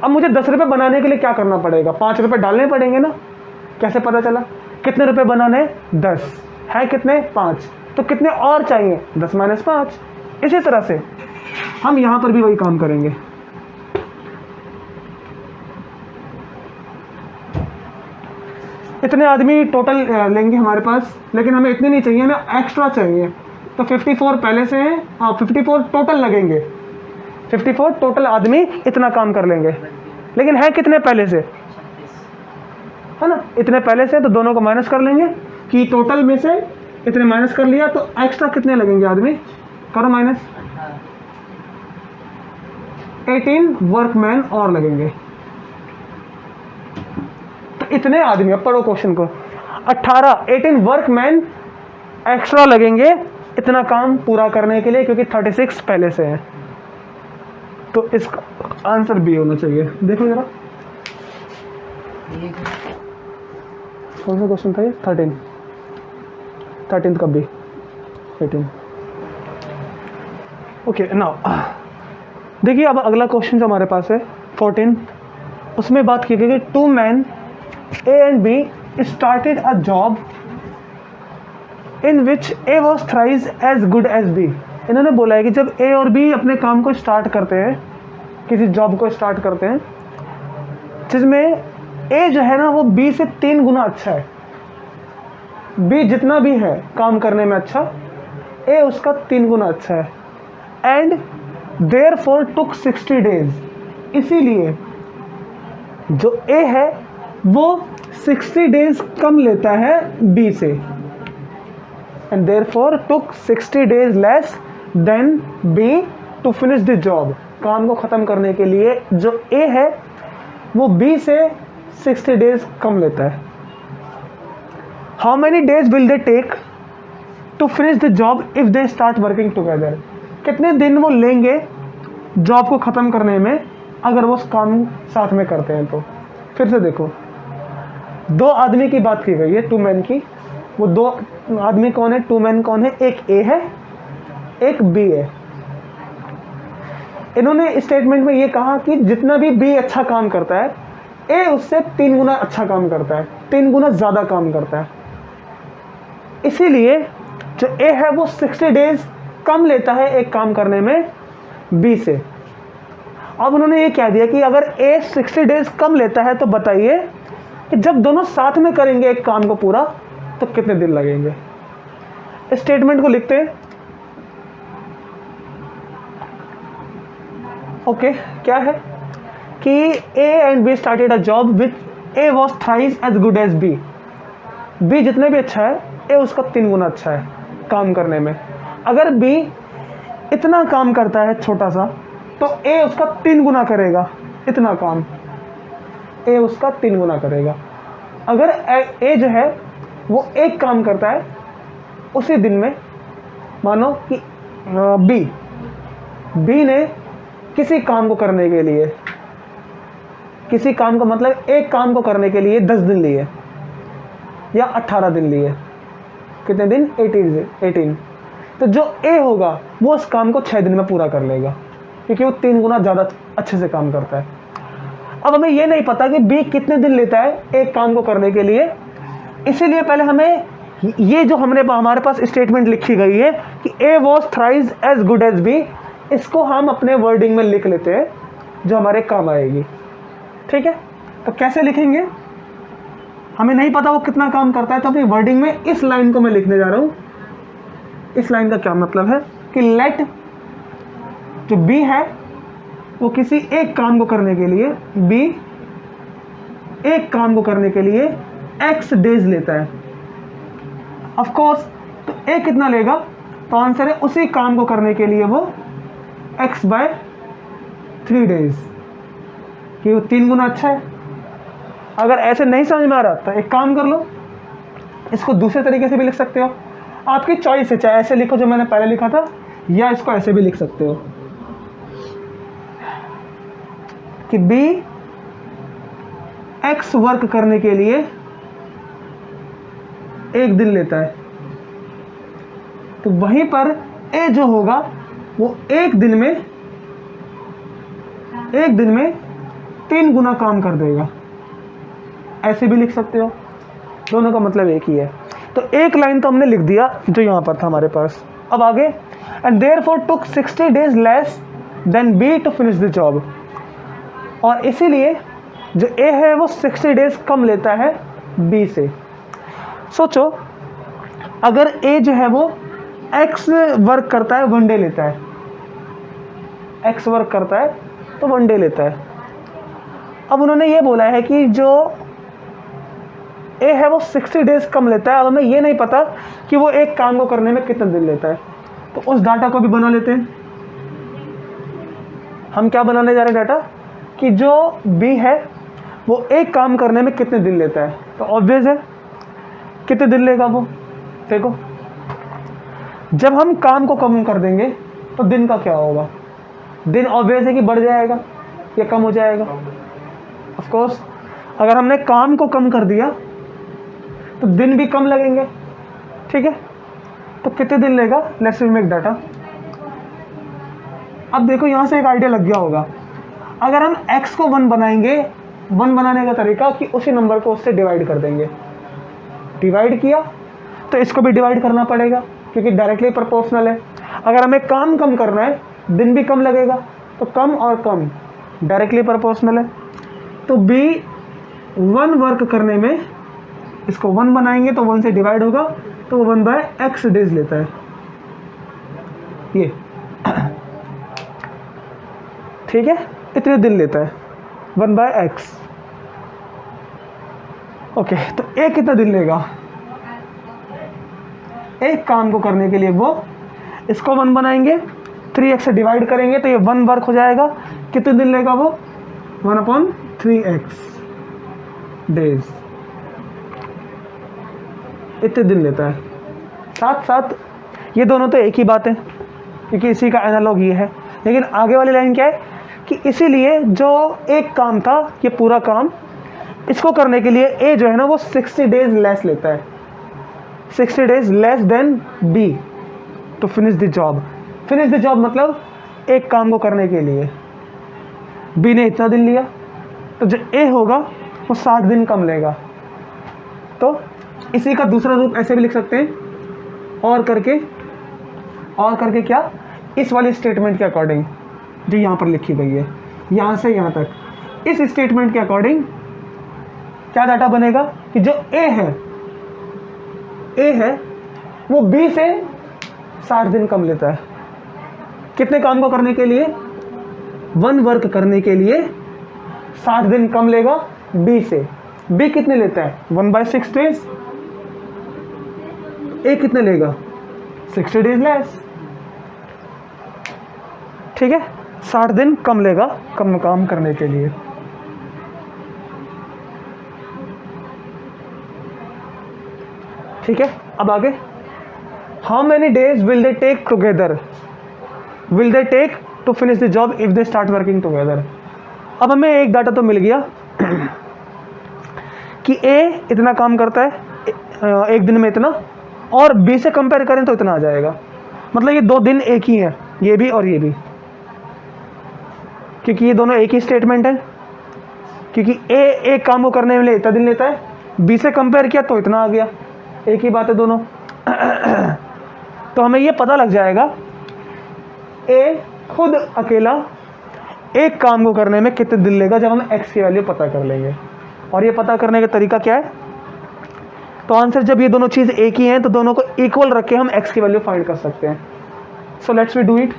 अब मुझे 10 रुपये बनाने के लिए क्या करना पड़ेगा, 5 रुपये डालने पड़ेंगे ना। कैसे पता चला कितने रुपए बनाने, 10 है, कितने 5, तो कितने और चाहिए, 10 - 5। इसी तरह से हम यहां पर भी वही काम करेंगे। इतने आदमी टोटल लेंगे हमारे पास, लेकिन हमें इतने नहीं चाहिए, हमें एक्स्ट्रा चाहिए। तो 54 पहले से हैं, हाँ 54 टोटल लगेंगे, 54 टोटल आदमी इतना काम कर लेंगे, लेकिन है कितने पहले से, है ना, इतने पहले से, तो दोनों को माइनस कर लेंगे कि टोटल में से इतने माइनस कर लिया, तो एक्स्ट्रा कितने लगेंगे आदमी, करो माइनस, 18 वर्कमैन और लगेंगे। तो इतने आदमी, अब पढ़ो क्वेश्चन को, 18 वर्कमैन एक्स्ट्रा लगेंगे इतना काम पूरा करने के लिए, क्योंकि 36 पहले से है। तो इसका आंसर बी होना चाहिए। देखो जरा कौन सा क्वेश्चन था ये, 13 का बी, 18। ओके नाउ देखिए, अब अगला क्वेश्चन जो हमारे पास है 14, उसमें बात की गई कि 2 men A and B started a job in which A was thrice as good as B। इन्होंने बोला है कि जब A और B अपने काम को स्टार्ट करते हैं, किसी जॉब को स्टार्ट करते हैं, जिसमें A जो है ना वो B से 3 गुना अच्छा है, B जितना भी है काम करने में अच्छा, A उसका 3 गुना अच्छा है, एंड therefore took 60 days। इसीलिए जो A है वो 60 डेज कम लेता है B से, and therefore took 60 days less than B to finish the job। काम को ख़त्म करने के लिए जो A है वो B से 60 डेज कम लेता है। How many days will they take to finish the job if they start working together? कितने दिन वो लेंगे जॉब को ख़त्म करने में अगर वो काम साथ में करते हैं तो। फिर से देखो, 2 आदमी की बात की गई है, 2 men की। वो 2 आदमी कौन है, 2 men कौन है, एक A है एक B है। इन्होंने स्टेटमेंट में ये कहा कि जितना भी B अच्छा काम करता है, A उससे 3 गुना अच्छा काम करता है, 3 गुना ज़्यादा काम करता है। इसीलिए जो A है वो 60 डेज कम लेता है एक काम करने में B से। अब उन्होंने ये कह दिया कि अगर A 60 डेज कम लेता है तो बताइए कि जब दोनों साथ में करेंगे एक काम को पूरा तो कितने दिन लगेंगे। स्टेटमेंट को लिखते हैं। ओके, क्या है कि A and B started a job which A was thrice as good as B। B जितने भी अच्छा है, A उसका 3 गुना अच्छा है काम करने में। अगर B इतना काम करता है छोटा सा, तो A उसका 3 गुना करेगा इतना काम, A उसका 3 गुना करेगा। अगर A जो है वो एक काम करता है उसी दिन में, मानो कि B ने किसी काम को करने के लिए, किसी काम को मतलब एक काम को करने के लिए 10 दिन लिए या 18 दिन लिए, कितने दिन, 18। तो जो A होगा वो उस काम को 6 दिन में पूरा कर लेगा, क्योंकि वो 3 गुना ज़्यादा अच्छे से काम करता है। अब हमें ये नहीं पता कि B कितने दिन लेता है एक काम को करने के लिए, इसीलिए पहले हमें ये जो हमारे पास स्टेटमेंट लिखी गई है कि A was thrice as good as B, इसको हम अपने वर्डिंग में लिख लेते हैं जो हमारे काम आएगी। ठीक है, तो कैसे लिखेंगे, हमें नहीं पता वो कितना काम करता है, तो अपनी वर्डिंग में इस लाइन को मैं लिखने जा रहा हूँ। इस लाइन का क्या मतलब है कि लेट जो B है वो किसी एक काम को करने के लिए, B एक काम को करने के लिए X डेज लेता है। ऑफ कोर्स, तो A कितना लेगा, तो आंसर है उसी काम को करने के लिए वो X/3 डेज, कि वो 3 गुना अच्छा है। अगर ऐसे नहीं समझ में आ रहा तो एक काम कर लो, इसको दूसरे तरीके से भी लिख सकते हो, आपकी चॉइस है, चाहे ऐसे लिखो जो मैंने पहले लिखा था, या इसको ऐसे भी लिख सकते हो कि B X वर्क करने के लिए 1 दिन लेता है, तो वहीं पर A जो होगा वो एक दिन में 3 गुना काम कर देगा। ऐसे भी लिख सकते हो, दोनों का मतलब एक ही है। तो एक लाइन तो हमने लिख दिया जो यहाँ पर था हमारे पास। अब आगे, and therefore took 60 days less than B to finish the job, और इसीलिए जो A है वो 60 डेज कम लेता है B से। सोचो, अगर A जो है वो X वर्क करता है 1 डे लेता है, X वर्क करता है तो 1 डे लेता है, अब उन्होंने ये बोला है कि जो ए है वो 60 डेज कम लेता है। अब हमें ये नहीं पता कि वो एक काम को करने में कितने दिन लेता है, तो उस डाटा को भी बना लेते हैं। हम क्या बनाने जा रहे हैं डाटा, कि जो बी है वो एक काम करने में कितने दिन लेता है। तो ऑब्वियस है कितने दिन लेगा वो। देखो जब हम काम को कम कर देंगे तो दिन का क्या होगा, दिन ऑब्वियस है कि बढ़ जाएगा या कम हो जाएगा। ऑफ कोर्स अगर हमने काम को कम कर दिया तो दिन भी कम लगेंगे, ठीक है। तो कितने दिन लेगा, लेट्स मेक डाटा। अब देखो यहाँ से एक आइडिया लग गया होगा, अगर हम x को 1 बनाएंगे, 1 बनाने का तरीका कि उसी नंबर को उससे डिवाइड कर देंगे। डिवाइड किया तो इसको भी डिवाइड करना पड़ेगा क्योंकि डायरेक्टली प्रोपोर्शनल है। अगर हमें काम कम करना है, दिन भी कम लगेगा, तो कम और कम डायरेक्टली प्रोपोर्शनल है। तो b 1 वर्क करने में इसको 1 बनाएंगे तो 1 से डिवाइड होगा, तो वो 1/x डेज लेता है ये, ठीक है। इतने दिन लेता है 1/x। ओके, तो ए कितना दिन लेगा, एक काम को करने के लिए वो इसको 1 बनाएंगे, 3x से डिवाइड करेंगे तो ये 1 वर्क हो जाएगा। कितने दिन लेगा वो, 1/3x डेज, इतने दिन लेता है। साथ साथ ये दोनों तो एक ही बात है क्योंकि इसी का एनालॉग ये है, लेकिन आगे वाली लाइन क्या है कि इसीलिए जो एक काम था ये पूरा काम, इसको करने के लिए ए जो है ना वो 60 डेज लेस लेता है, 60 days less than B to finish the job. Finish the job मतलब एक काम को करने के लिए बी ने इतना दिन लिया, तो जो ए होगा वो 60 दिन कम लेगा। तो इसी का दूसरा रूप ऐसे भी लिख सकते हैं, और करके क्या, इस वाली स्टेटमेंट के अकॉर्डिंग जो यहाँ पर लिखी गई है, यहाँ से यहाँ तक, इस स्टेटमेंट के अकॉर्डिंग क्या डाटा बनेगा कि जो ए है वो बी से 60 दिन कम लेता है। कितने काम को करने के लिए, 1 वर्क करने के लिए 60 दिन कम लेगा बी से। बी कितने लेता है, 1/6 डेज। ए कितने लेगा, 60 डेज लेस, ठीक है। 60 दिन कम लेगा कम काम करने के लिए। ठीक है, अब आगे, how many days will they take together, will they take to finish the job if they start working together. अब हमें एक डाटा तो मिल गया कि ए इतना काम करता है एक दिन में इतना, और बी से कंपेयर करें तो इतना आ जाएगा। मतलब ये दो दिन एक ही हैं, ये भी और ये भी, क्योंकि ये दोनों एक ही स्टेटमेंट है। क्योंकि ए एक काम को करने में इतना दिन लेता है, बी से कंपेयर किया तो इतना आ गया, एक ही बात है दोनों। तो हमें ये पता लग जाएगा ए खुद अकेला एक काम को करने में कितने दिन लेगा जब हम एक्स की वैल्यू पता कर लेंगे। और ये पता करने का तरीका क्या है, तो आंसर, जब ये दोनों चीज़ एक ही हैं तो दोनों को इक्वल रख के हम एक्स की वैल्यू फाइंड कर सकते हैं। So let's we do it.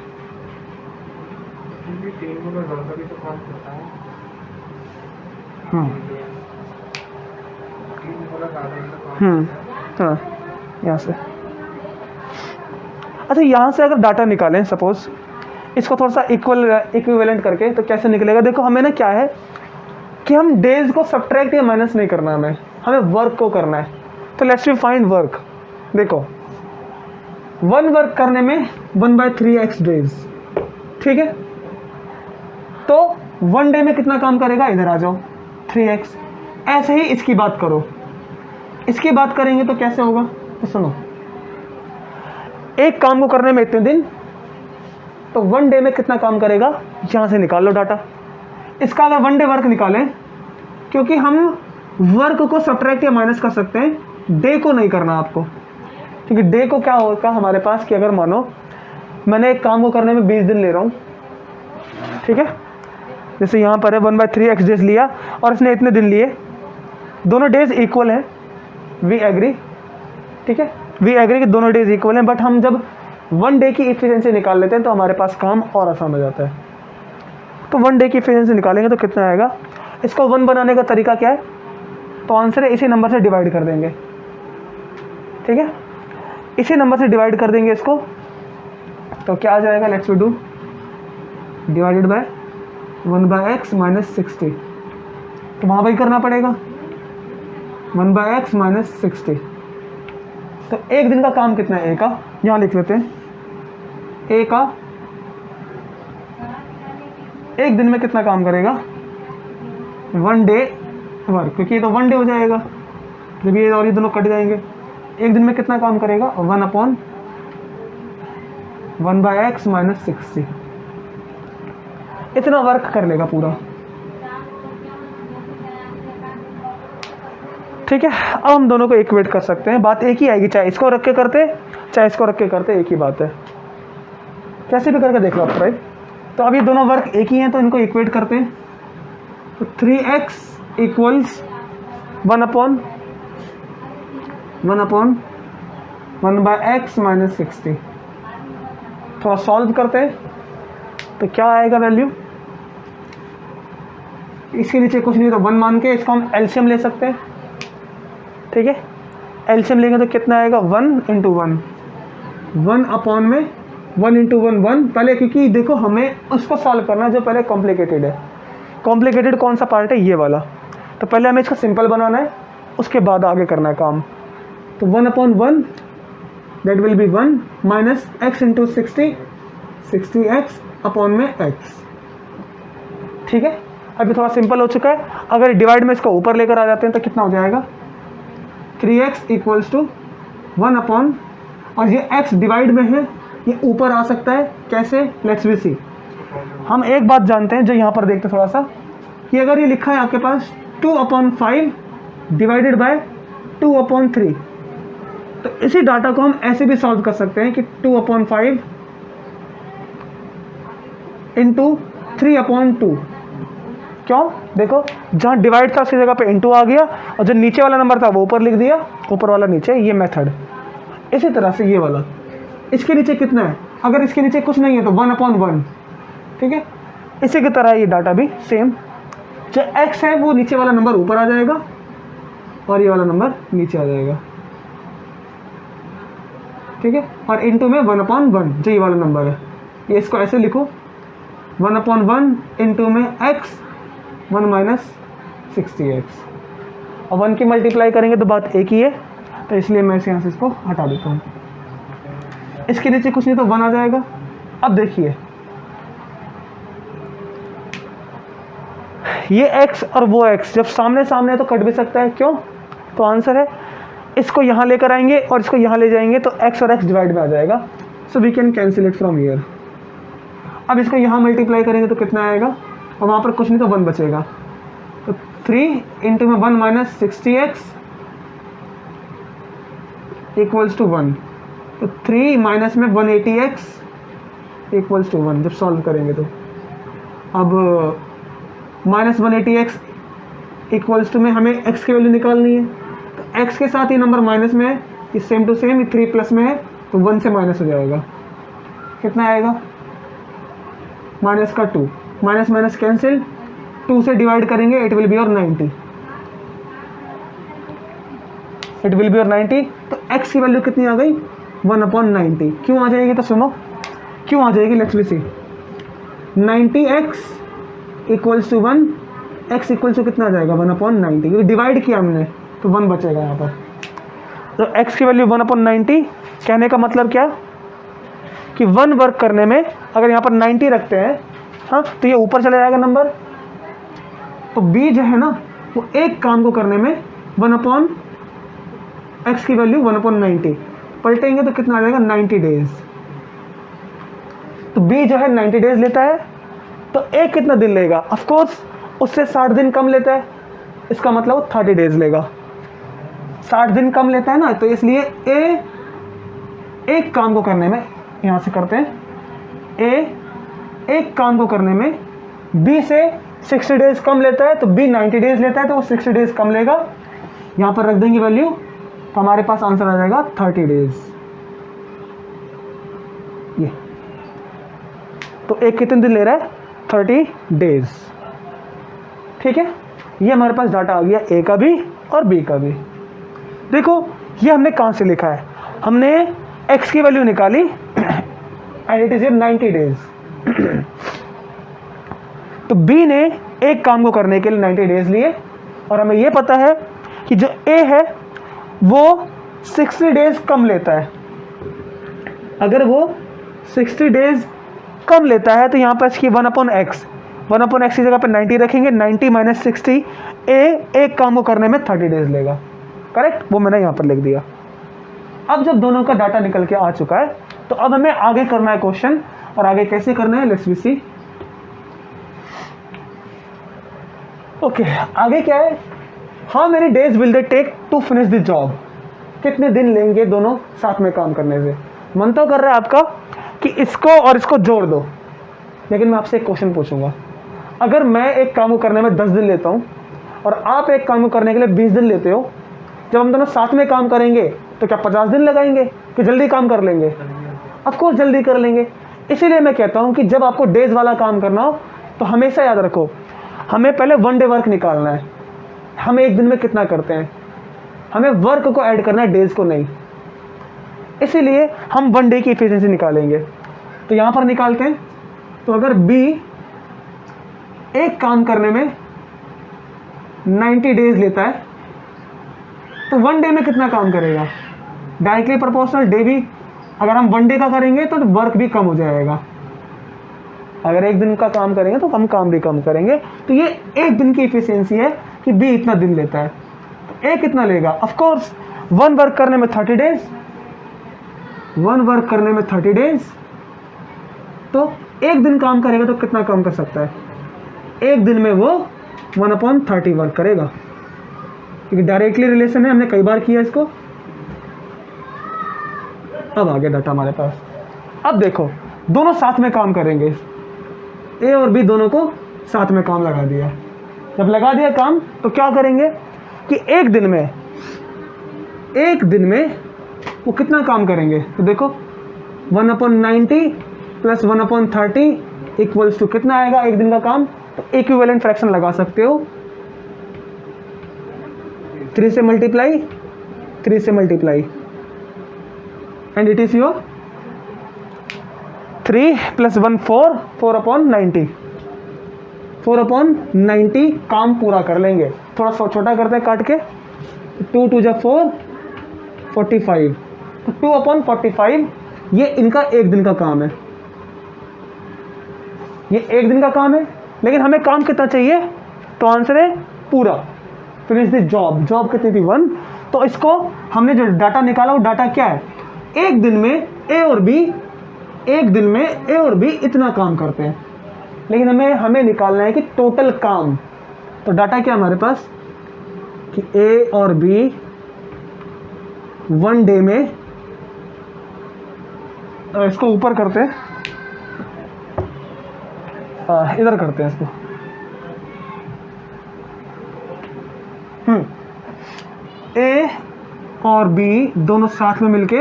हाँ, यहाँ से, अच्छा यहाँ से अगर डाटा निकालें, सपोज इसको थोड़ा सा इक्विवेलेंट करके, तो कैसे निकलेगा। देखो हमें ना क्या है कि हम डेज को सब्ट्रैक्ट या माइनस नहीं करना, हमें वर्क को करना है। तो लेट्स वी फाइंड वर्क। देखो 1 वर्क करने में 1/3x डेज, ठीक है। तो 1 डे में कितना काम करेगा, इधर आ जाओ 3x। ऐसे ही इसकी बात करो, इसकी बात करेंगे तो कैसे होगा, तो सुनो, एक काम को करने में इतने दिन, तो 1 डे में कितना काम करेगा, यहां से निकाल लो डाटा। इसका अगर 1 डे वर्क निकालें, क्योंकि हम वर्क को सब्ट्रैक्ट या माइनस कर सकते हैं, डे को नहीं करना आपको। क्योंकि डे को क्या होगा हमारे पास कि अगर मानो मैंने एक काम को करने में 20 दिन ले रहा हूं, ठीक है, जैसे यहां पर है 1/3x डेज लिया और इसने इतने दिन लिए, दोनों डेज इक्वल है, वी एग्री, ठीक है, वी एग्री कि दोनों डेज इक्वल हैं। बट हम जब 1 डे की इफिशिएंसी निकाल लेते हैं तो हमारे पास काम और आसान हो जाता है। तो 1 डे की इफिशिएंसी निकालेंगे तो कितना आएगा, इसको 1 बनाने का तरीका क्या है? तो आंसर है इसी नंबर से डिवाइड कर देंगे, ठीक है, इसी नंबर से डिवाइड कर देंगे इसको। तो क्या आ जाएगा? Let's we do divided by 1/x minus 60, तो वहाँ वही करना पड़ेगा 1/x माइनस 60। तो एक दिन का काम कितना है? ए का, यहाँ लिख लेते हैं ए का एक दिन में कितना काम करेगा? 1 डे वर्क, क्योंकि ये तो 1 डे हो जाएगा जब ये और ये दोनों कट जाएंगे। एक दिन में कितना काम करेगा? 1/1/x माइनस 60, इतना वर्क कर लेगा पूरा, ठीक है। अब हम दोनों को इक्वेट कर सकते हैं, बात एक ही आएगी, चाहे इसको रख के करते चाहे इसको रख के करते, एक ही बात है। कैसे भी करके देख लो आप, राइट। तो अब ये दोनों वर्क एक ही हैं, तो इनको इक्वेट करते हैं। तो 3x इक्वल्स 1/1/x माइनस 60। थोड़ा सॉल्व करते हैं तो क्या आएगा वैल्यू? इसके नीचे कुछ नहीं तो 1 मान के इसको हम एलसीएम ले सकते हैं, ठीक है। एलसीएम लेंगे तो कितना आएगा? 1 × 1, 1 अपॉन में 1 × 1 1 पहले, क्योंकि देखो हमें उसको सॉल्व करना है जो पहले कॉम्प्लिकेटेड है। कॉम्प्लिकेटेड कौन सा पार्ट है? ये वाला। तो पहले हमें इसका सिंपल बनाना है, उसके बाद आगे करना है काम। तो 1/1 that will be 1 minus x × 60, 60x upon में x, ठीक है। अभी थोड़ा सिंपल हो चुका है। अगर डिवाइड में इसको ऊपर लेकर आ जाते हैं तो कितना हो जाएगा? 3x इक्वल्स टू 1 अपॉन, और ये x डिवाइड में है, ये ऊपर आ सकता है कैसे? लेट्स वी सी। हम एक बात जानते हैं जो यहाँ पर देखते थोड़ा सा, कि अगर ये लिखा है आपके पास 2/5 डिवाइडेड बाय 2/3, तो इसी डाटा को हम ऐसे भी सॉल्व कर सकते हैं कि 2/5 इंटू 3/2। क्यों? देखो जहाँ डिवाइड था उसकी जगह पे इंटू आ गया, और जो नीचे वाला नंबर था वो ऊपर लिख दिया, ऊपर वाला नीचे, ये मेथड। इसी तरह से ये वाला, इसके नीचे कितना है? अगर इसके नीचे कुछ नहीं है तो 1/1, ठीक है। इसी की तरह ये डाटा भी सेम, जो x है वो नीचे वाला नंबर ऊपर आ जाएगा और ये वाला नंबर नीचे आ जाएगा, ठीक है। और इंटू में 1/1 जो ये वाला नंबर है, ये इसको ऐसे लिखो 1/1 इंटू में x 1 माइनस 60x, और 1 की मल्टीप्लाई करेंगे तो बात एक ही है, तो इसलिए मैं यहाँ से इसको हटा देता हूँ। इसके नीचे कुछ नहीं तो 1 आ जाएगा। अब देखिए ये x और वो x जब सामने सामने है तो कट भी सकता है, क्यों? तो आंसर है इसको यहाँ लेकर आएंगे और इसको यहाँ ले जाएंगे तो x और x डिवाइड में आ जाएगा, so we can cancel it from here. अब इसको यहाँ मल्टीप्लाई करेंगे तो कितना आएगा? और वहाँ पर कुछ नहीं तो 1 बचेगा, तो 3 इंटू में 1 माइनस 60x इक्वल्स टू 1, तो 3 माइनस में 180x इक्वल्स टू 1 जब सॉल्व करेंगे तो। अब माइनस 180x इक्वल्स टू में हमें x की वैल्यू निकालनी है, तो x के साथ ये नंबर माइनस में है, ये सेम टू सेम, ये 3 प्लस में है तो 1 से माइनस हो जाएगा। कितना आएगा? माइनस का 2, माइनस माइनस कैंसिल, 2 से डिवाइड करेंगे इट विल बी और 90, इट विल बी और 90। तो x की वैल्यू कितनी आ गई? 1/90। क्यों आ जाएगी? तो सुनो क्यों आ जाएगी, let's see. 90x equals to 1, x equals to कितना आ जाएगा? 1/90, क्योंकि डिवाइड किया हमने तो 1 बचेगा यहाँ पर। तो x की वैल्यू 1/90, कहने का मतलब क्या कि 1 वर्क करने में अगर यहाँ पर 90 रखते हैं, हाँ, तो ये ऊपर चला जाएगा नंबर। तो b जो है ना वो एक काम को करने में 1/x की वैल्यू 1/90 पलटेंगे तो कितना आ जाएगा? 90 डेज। तो b जो है 90 डेज लेता है, तो a कितना दिन लेगा? ऑफ कोर्स उससे 60 दिन कम लेता है, इसका मतलब वो 30 डेज लेगा। 60 दिन कम लेता है ना, तो इसलिए a एक काम को करने में, यहाँ से करते हैं, a एक काम को करने में b से 60 डेज कम लेता है, तो b 90 डेज लेता है, तो वो 60 डेज कम लेगा। यहाँ पर रख देंगे वैल्यू, तो हमारे पास आंसर आ जाएगा 30 डेज। ये तो एक कितने दिन ले रहा है? 30 डेज, ठीक है। ये हमारे पास डाटा आ गया ए का भी और बी का भी। देखो ये हमने कहाँ से लिखा है, हमने x की वैल्यू निकाली एंड इट इज 90 डेज। तो b ने एक काम को करने के लिए 90 डेज लिए और हमें ये पता है कि जो a है वो 60 डेज कम लेता है। अगर वो 60 डेज कम लेता है तो यहाँ पर इसकी 1/x की जगह पर 90 रखेंगे, 90 माइनस 60, एक काम को करने में 30 डेज लेगा। करेक्ट, वो मैंने यहाँ पर लिख दिया। अब जब दोनों का डाटा निकल के आ चुका है तो अब हमें आगे करना है क्वेश्चन, और आगे कैसे करना है लेट्स वी सी। ओके, आगे क्या है, how many days will they take to finish the job, कितने दिन लेंगे दोनों साथ में काम करने से। मन तो कर रहा है आपका कि इसको और इसको जोड़ दो, लेकिन मैं आपसे एक क्वेश्चन पूछूंगा, अगर मैं एक काम को करने में 10 दिन लेता हूं और आप एक काम को करने के लिए 20 दिन लेते हो, जब हम दोनों साथ में काम करेंगे तो क्या 50 दिन लगाएंगे कि जल्दी काम कर लेंगे? ऑफ कोर्स जल्दी कर लेंगे। इसीलिए मैं कहता हूं कि जब आपको डेज वाला काम करना हो तो हमेशा याद रखो, हमें पहले 1 डे वर्क निकालना है। हम एक दिन में कितना करते हैं, हमें वर्क को ऐड करना है, डेज को नहीं। इसीलिए हम 1 डे की एफिशिएंसी निकालेंगे। तो यहां पर निकालते हैं, तो अगर बी एक काम करने में 90 डेज लेता है तो 1 डे में कितना काम करेगा? डायरेक्टली प्रोपोर्शनल, डे भी अगर हम 1 डे का करेंगे तो वर्क भी कम हो जाएगा। अगर एक दिन का काम करेंगे तो हम काम भी कम करेंगे। तो ये एक दिन की एफिशिएंसी है कि बी इतना दिन लेता है, तो ए कितना लेगा? ऑफ कोर्स 1 वर्क करने में 30 डेज, 1 वर्क करने में 30 डेज, तो एक दिन काम करेगा तो कितना काम कर सकता है? एक दिन में वो 1/30 वर्क करेगा, क्योंकि डायरेक्टली रिलेशन है, हमने कई बार किया इसको। अब आ गया डाटा हमारे पास। अब देखो दोनों साथ में काम करेंगे, ए और बी दोनों को साथ में काम लगा दिया। जब लगा दिया काम तो क्या करेंगे कि एक दिन में वो कितना काम करेंगे? तो देखो 1/90 प्लस 1/30 इक्वल्स टू कितना आएगा एक दिन का काम? तो इक्विवेलेंट फ्रैक्शन लगा सकते हो, 3 से multiply and it is your 3 + 1 4, 4/90, 4/90 काम पूरा कर लेंगे। थोड़ा सा छोटा करते हैं काट के, 2 × 2 = 4, 45, तो 2/45 ये इनका एक दिन का काम है। ये एक दिन का काम है, लेकिन हमें काम कितना चाहिए? तो आंसर है पूरा। फिनिश द जॉब, जॉब कितनी थी? 1। तो इसको हमने जो डाटा निकाला वो डाटा क्या है? एक दिन में ए और बी इतना काम करते हैं, लेकिन हमें निकालना है कि टोटल काम। तो डाटा क्या हमारे पास कि ए और बी 1 डे में, इसको ऊपर करते हैं, इधर करते हैं इसको, ए और बी दोनों साथ में मिलके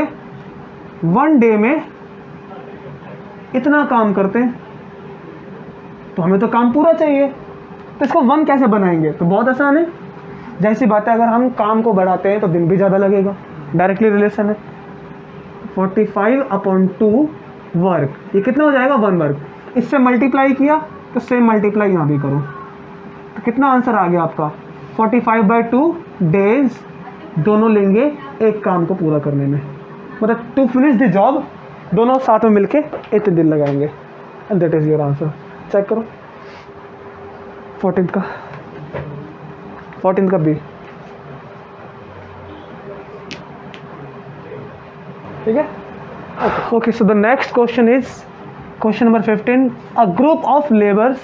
1 डे में इतना काम करते हैं, तो हमें तो काम पूरा चाहिए। तो इसको 1 कैसे बनाएंगे? तो बहुत आसान है, जैसी बात है, अगर हम काम को बढ़ाते हैं तो दिन भी ज़्यादा लगेगा, डायरेक्टली रिलेशन है। 45/2 वर्क, ये कितना हो जाएगा? 1 वर्क। इससे मल्टीप्लाई किया तो सेम मल्टीप्लाई यहाँ भी करो, तो कितना आंसर आ गया आपका? 45/2 डेज दोनों लेंगे एक काम को पूरा करने में, मतलब टू फिनिश द जॉब दोनों साथ में मिलके इतने दिन लगाएंगे, and that is your answer. Check करो 14th का बी, ठीक है। Okay, so the next question is question number 15। A group of labours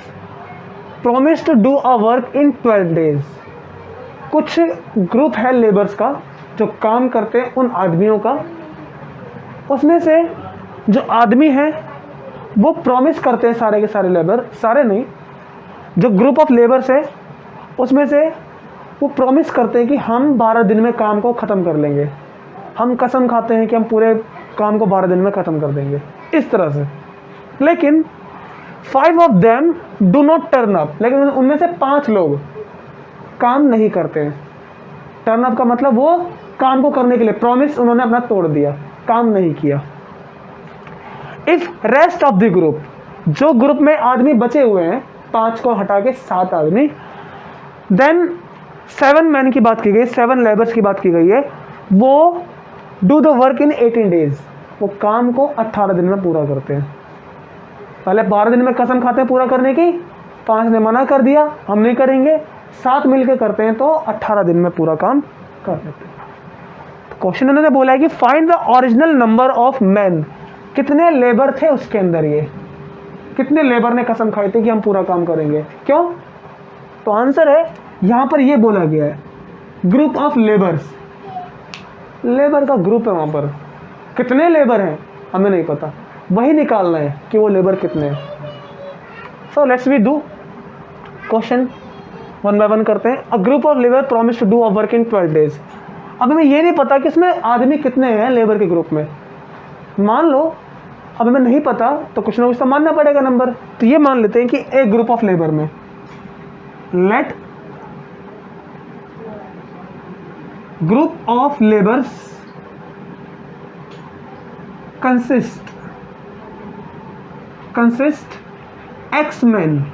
promise to do a work in 12 days. कुछ ग्रुप है लेबर्स का जो काम करते हैं उन आदमियों का, उसमें से जो आदमी हैं वो प्रॉमिस करते हैं, सारे के सारे लेबर, सारे नहीं, जो ग्रुप ऑफ लेबर्स है उसमें से वो प्रॉमिस करते हैं कि हम 12 दिन में काम को ख़त्म कर लेंगे। हम कसम खाते हैं कि हम पूरे काम को 12 दिन में ख़त्म कर देंगे, इस तरह से। लेकिन 5 of them do not turn up, लेकिन उनमें से 5 लोग काम नहीं करते हैं। टर्न अप का मतलब वो काम को करने के लिए प्रॉमिस उन्होंने अपना तोड़ दिया, काम नहीं किया। If rest of the group, जो ग्रुप में आदमी बचे हुए हैं 5 को हटा के 7 आदमी, देन 7 मैन की बात की गई, 7 लेबर्स की बात की गई है, वो do the work in 18 days, वो काम को 18 दिन में पूरा करते हैं। पहले 12 दिन में कसम खाते हैं पूरा करने की, 5 ने मना कर दिया हम नहीं करेंगे, 7 मिलकर करते हैं तो 18 दिन में पूरा काम कर लेते हैं। तो क्वेश्चन उन्होंने बोला है कि find the original number of man, कितने लेबर थे उसके अंदर, ये कितने लेबर ने कसम खाई थी कि हम पूरा काम करेंगे, क्यों? तो आंसर है यहां पर ये बोला गया है ग्रुप ऑफ लेबर्स, लेबर का ग्रुप है, वहां पर कितने लेबर हैं हमें नहीं पता, वही निकालना है कि वो लेबर कितने हैं। So let's we do question one by one करते हैं। A group of labour promise to do a work in 12 days. अब हमें ये नहीं पता कि इसमें आदमी कितने हैं लेबर के ग्रुप में, मान लो अब हमें नहीं पता तो कुछ ना कुछ तो मानना पड़ेगा नंबर। तो ये मान लेते हैं कि एक ग्रुप ऑफ लेबर में let group of labours consist x man,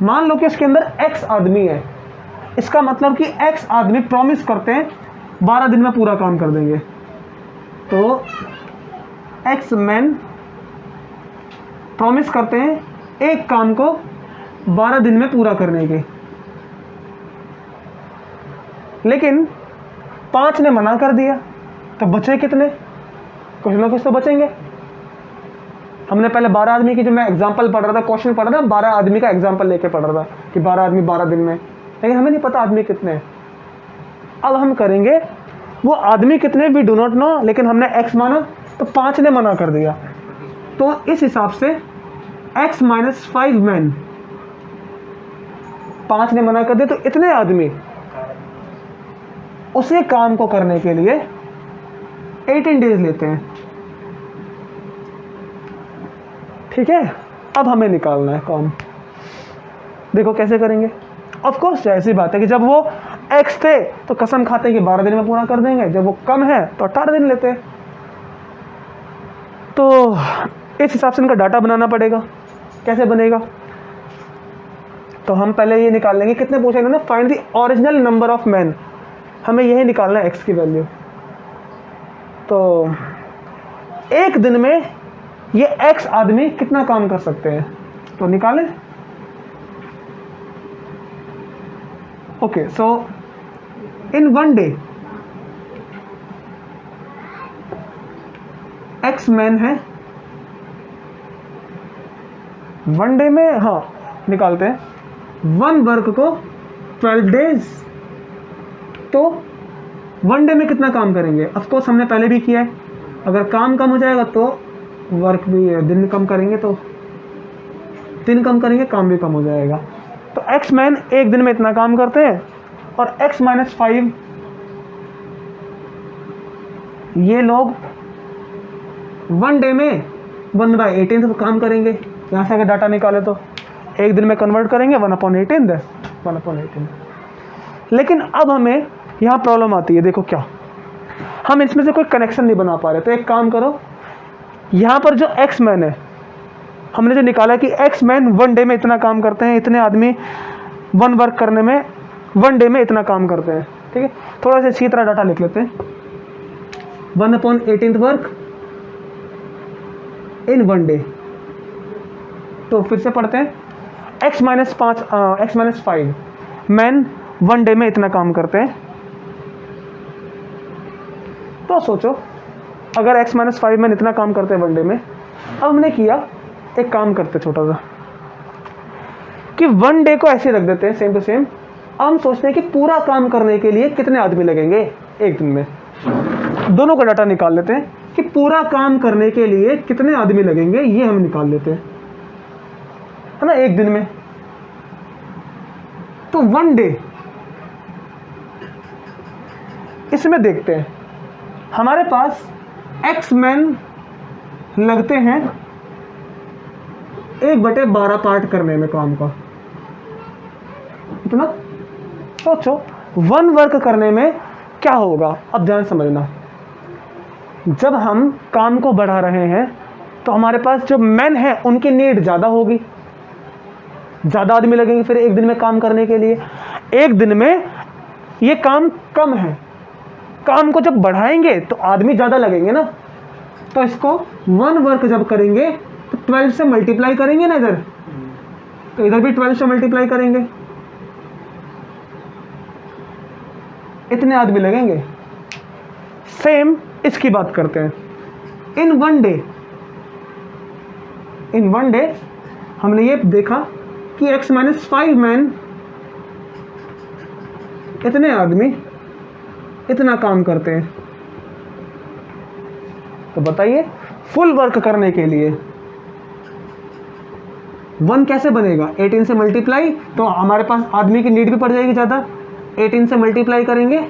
मान लो कि इसके अंदर एक्स आदमी है, इसका मतलब कि एक्स आदमी प्रॉमिस करते हैं 12 दिन में पूरा काम कर देंगे, तो एक्स मैन प्रॉमिस करते हैं एक काम को 12 दिन में पूरा करने के, लेकिन 5 ने मना कर दिया, तो बचे कितने? कुछ ना कुछ तो बचेंगे। हमने पहले 12 आदमी की, जो मैं एग्जांपल पढ़ रहा था, क्वेश्चन पढ़ रहा था, 12 आदमी का एग्जांपल लेके पढ़ रहा था कि 12 आदमी 12 दिन में, लेकिन हमें नहीं पता आदमी कितने हैं। अब हम करेंगे वो आदमी कितने वी डू नॉट नो, लेकिन हमने एक्स माना तो 5 ने मना कर दिया, तो इस हिसाब से x - 5 मैन, 5 ने मना कर दिया तो इतने आदमी उसी काम को करने के लिए 18 डेज लेते हैं। ठीक है, अब हमें निकालना है काम। देखो कैसे करेंगे। ऑफ कोर्स ऐसी बात है कि जब वो x थे तो कसम खाते हैं कि 12 दिन में पूरा कर देंगे, जब वो कम है तो 18 दिन लेते हैं। तो इस हिसाब से इनका डाटा बनाना पड़ेगा। कैसे बनेगा? तो हम पहले ये निकाल लेंगे, कितने पूछे इन्होंने, find the original number of man, हमें यही निकालना है x की वैल्यू। तो एक दिन में ये x आदमी कितना काम कर सकते हैं, तो निकालें। Okay, so in one day x man है, वन डे में, हाँ निकालते हैं, वन वर्क को 12 डेज, तो वन डे में कितना काम करेंगे? ऑफ कोर्स हमने पहले भी किया है, अगर काम कम हो जाएगा तो वर्क भी, दिन कम करेंगे तो दिन कम करेंगे, काम भी कम हो जाएगा। तो एक्स मैन एक दिन में इतना काम करते हैं, और x - 5 ये लोग वन डे में 1/18 काम करेंगे। यहाँ से अगर डाटा निकाले तो एक दिन में कन्वर्ट करेंगे 1/18, 1/18। लेकिन अब हमें यहाँ प्रॉब्लम आती है, देखो क्या, हम इसमें से कोई कनेक्शन नहीं बना पा रहे। तो एक काम करो, यहाँ पर जो एक्स मैन है, हमने जो निकाला कि एक्स मैन वन डे में इतना काम करते हैं, इतने आदमी वन वर्क करने में वन डे में इतना काम करते हैं। ठीक है, थोड़ा सा अच्छी तरह डाटा लिख लेते हैं। 1/18 वर्क इन वन डे, तो फिर से पढ़ते हैं, x - 5 मैन वन डे में इतना काम करते हैं। तो सोचो अगर x - 5 मैन इतना काम करते हैं वन डे में, अब हमने किया एक काम करते छोटा सा कि वन डे को ऐसे रख देते हैं सेम टू सेम। अब हम सोचते हैं कि पूरा काम करने के लिए कितने आदमी लगेंगे एक दिन में, दोनों का डाटा निकाल लेते हैं कि पूरा काम करने के लिए कितने आदमी लगेंगे, ये हम निकाल लेते हैं, है ना, एक दिन में। तो वन डे इसमें देखते हैं, हमारे पास एक्स मैन लगते हैं 1/12 पार्ट करने में काम का, इतना सोचो 1 वर्क करने में क्या होगा। अब ध्यान समझना, जब हम काम को बढ़ा रहे हैं तो हमारे पास जो मैन है उनकी नीड ज़्यादा होगी, ज़्यादा आदमी लगेंगे फिर एक दिन में काम करने के लिए। एक दिन में ये काम कम है, काम को जब बढ़ाएंगे तो आदमी ज़्यादा लगेंगे ना, तो इसको 1 वर्क जब करेंगे तो 12 से मल्टीप्लाई करेंगे ना इधर, तो इधर भी 12 से मल्टीप्लाई करेंगे, इतने आदमी लगेंगे। सेम इसकी बात करते हैं। इन वन डे हमने ये देखा कि x - 5 मैन, इतने आदमी इतना काम करते हैं। तो बताइए फुल वर्क करने के लिए 1 कैसे बनेगा? 18 से मल्टीप्लाई, तो हमारे पास आदमी की नीड भी पड़ जाएगी ज़्यादा। 18 से मल्टीप्लाई करेंगे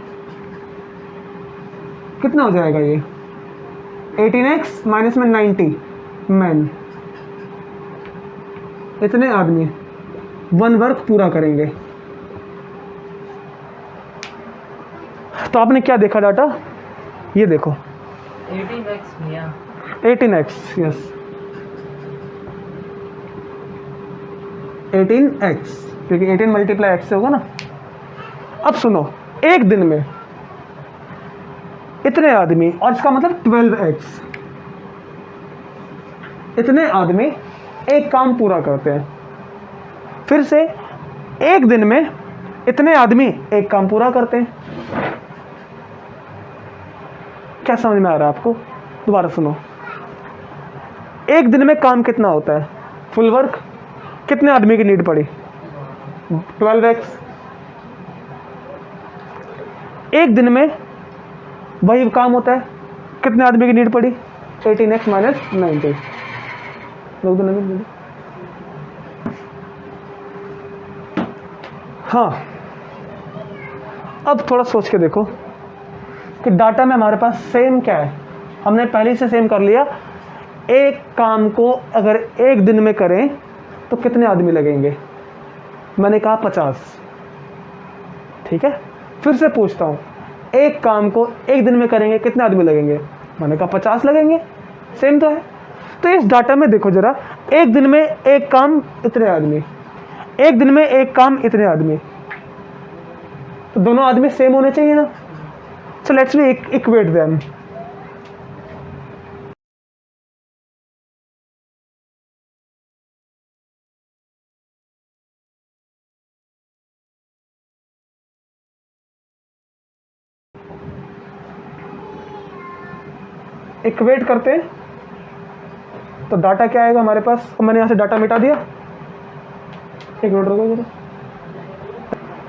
कितना हो जाएगा ये? 18x माइनस में 90 मैन, इतने आदमी 1 वर्क पूरा करेंगे। तो आपने क्या देखा डाटा? ये देखो 18x, यस 18x, क्योंकि 18 मल्टीप्लाई x से होगा ना। अब सुनो, एक दिन में इतने आदमी, और इसका मतलब 12x, इतने आदमी एक काम पूरा करते हैं। फिर से एक दिन में इतने आदमी एक काम पूरा करते हैं। क्या समझ में आ रहा है आपको? दोबारा सुनो, एक दिन में काम कितना होता है? फुल वर्क कितने आदमी की नीड पड़ी? 12x। एक दिन में वही काम होता है, कितने आदमी की नीड पड़ी? 18x minus 90। लोग तो हाँ, अब थोड़ा सोच के देखो कि डाटा में हमारे पास सेम क्या है। हमने पहले से सेम कर लिया, एक काम को अगर एक दिन में करें तो कितने आदमी लगेंगे? मैंने कहा 50। ठीक है, फिर से पूछता हूँ, एक काम को एक दिन में करेंगे कितने आदमी लगेंगे? मैंने कहा 50 लगेंगे। सेम तो है। तो इस डाटा में देखो जरा, एक दिन में एक काम इतने आदमी, एक दिन में एक काम इतने आदमी, तो दोनों आदमी सेम होने चाहिए ना। So let's we equate them. Equate करते हैं तो डाटा क्या आएगा हमारे पास? तो मैंने यहाँ से डाटा मिटा दिया, एक मिनट रुको जरा।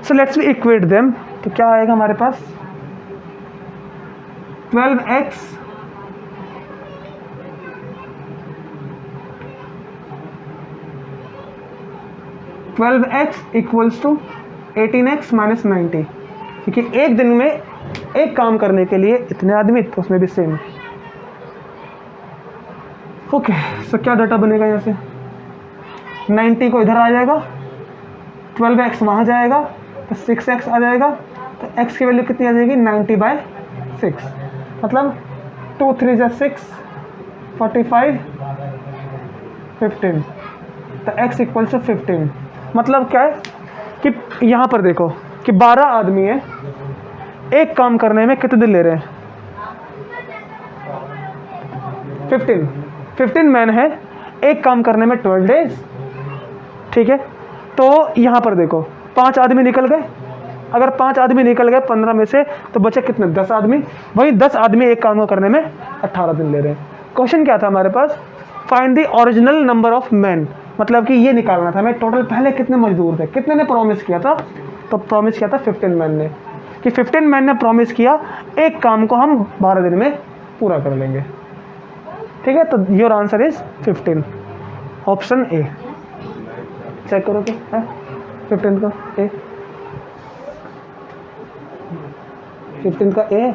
So let's we equate them. तो क्या आएगा हमारे पास? 12x equals to 18x minus 90, क्योंकि एक दिन में एक काम करने के लिए इतने आदमी, तो उसमें भी सेम। ओके, सो क्या डाटा बनेगा? यहाँ से 90 को इधर आ जाएगा, 12x वहाँ जाएगा, तो 6x आ जाएगा, तो x की वैल्यू कितनी आ जाएगी? 90/6, मतलब 2 3 जा 6, 45, 15, तो x इक्वल टू 15। मतलब क्या है कि यहाँ पर देखो कि 12 आदमी है, एक काम करने में कितने दिन ले रहे हैं? 15 मैन है, एक काम करने में 12 डेज। ठीक है, तो यहाँ पर देखो 5 आदमी निकल गए। अगर 5 आदमी निकल गए 15 में से, तो बचे कितने? 10 आदमी। वही 10 आदमी एक काम को करने में 18 दिन ले रहे हैं। क्वेश्चन क्या था हमारे पास? Find the original number of man, मतलब कि ये निकालना था हमें टोटल पहले कितने मजदूर थे, कितने ने प्रॉमिस किया था। तो प्रॉमिस किया था 15 मैन ने, कि 15 मैन ने प्रॉमिस किया एक काम को हम 12 दिन में पूरा कर लेंगे। ठीक है, तो your answer is 15, option A. Check करो कि है 15 का ए, 15 का ए।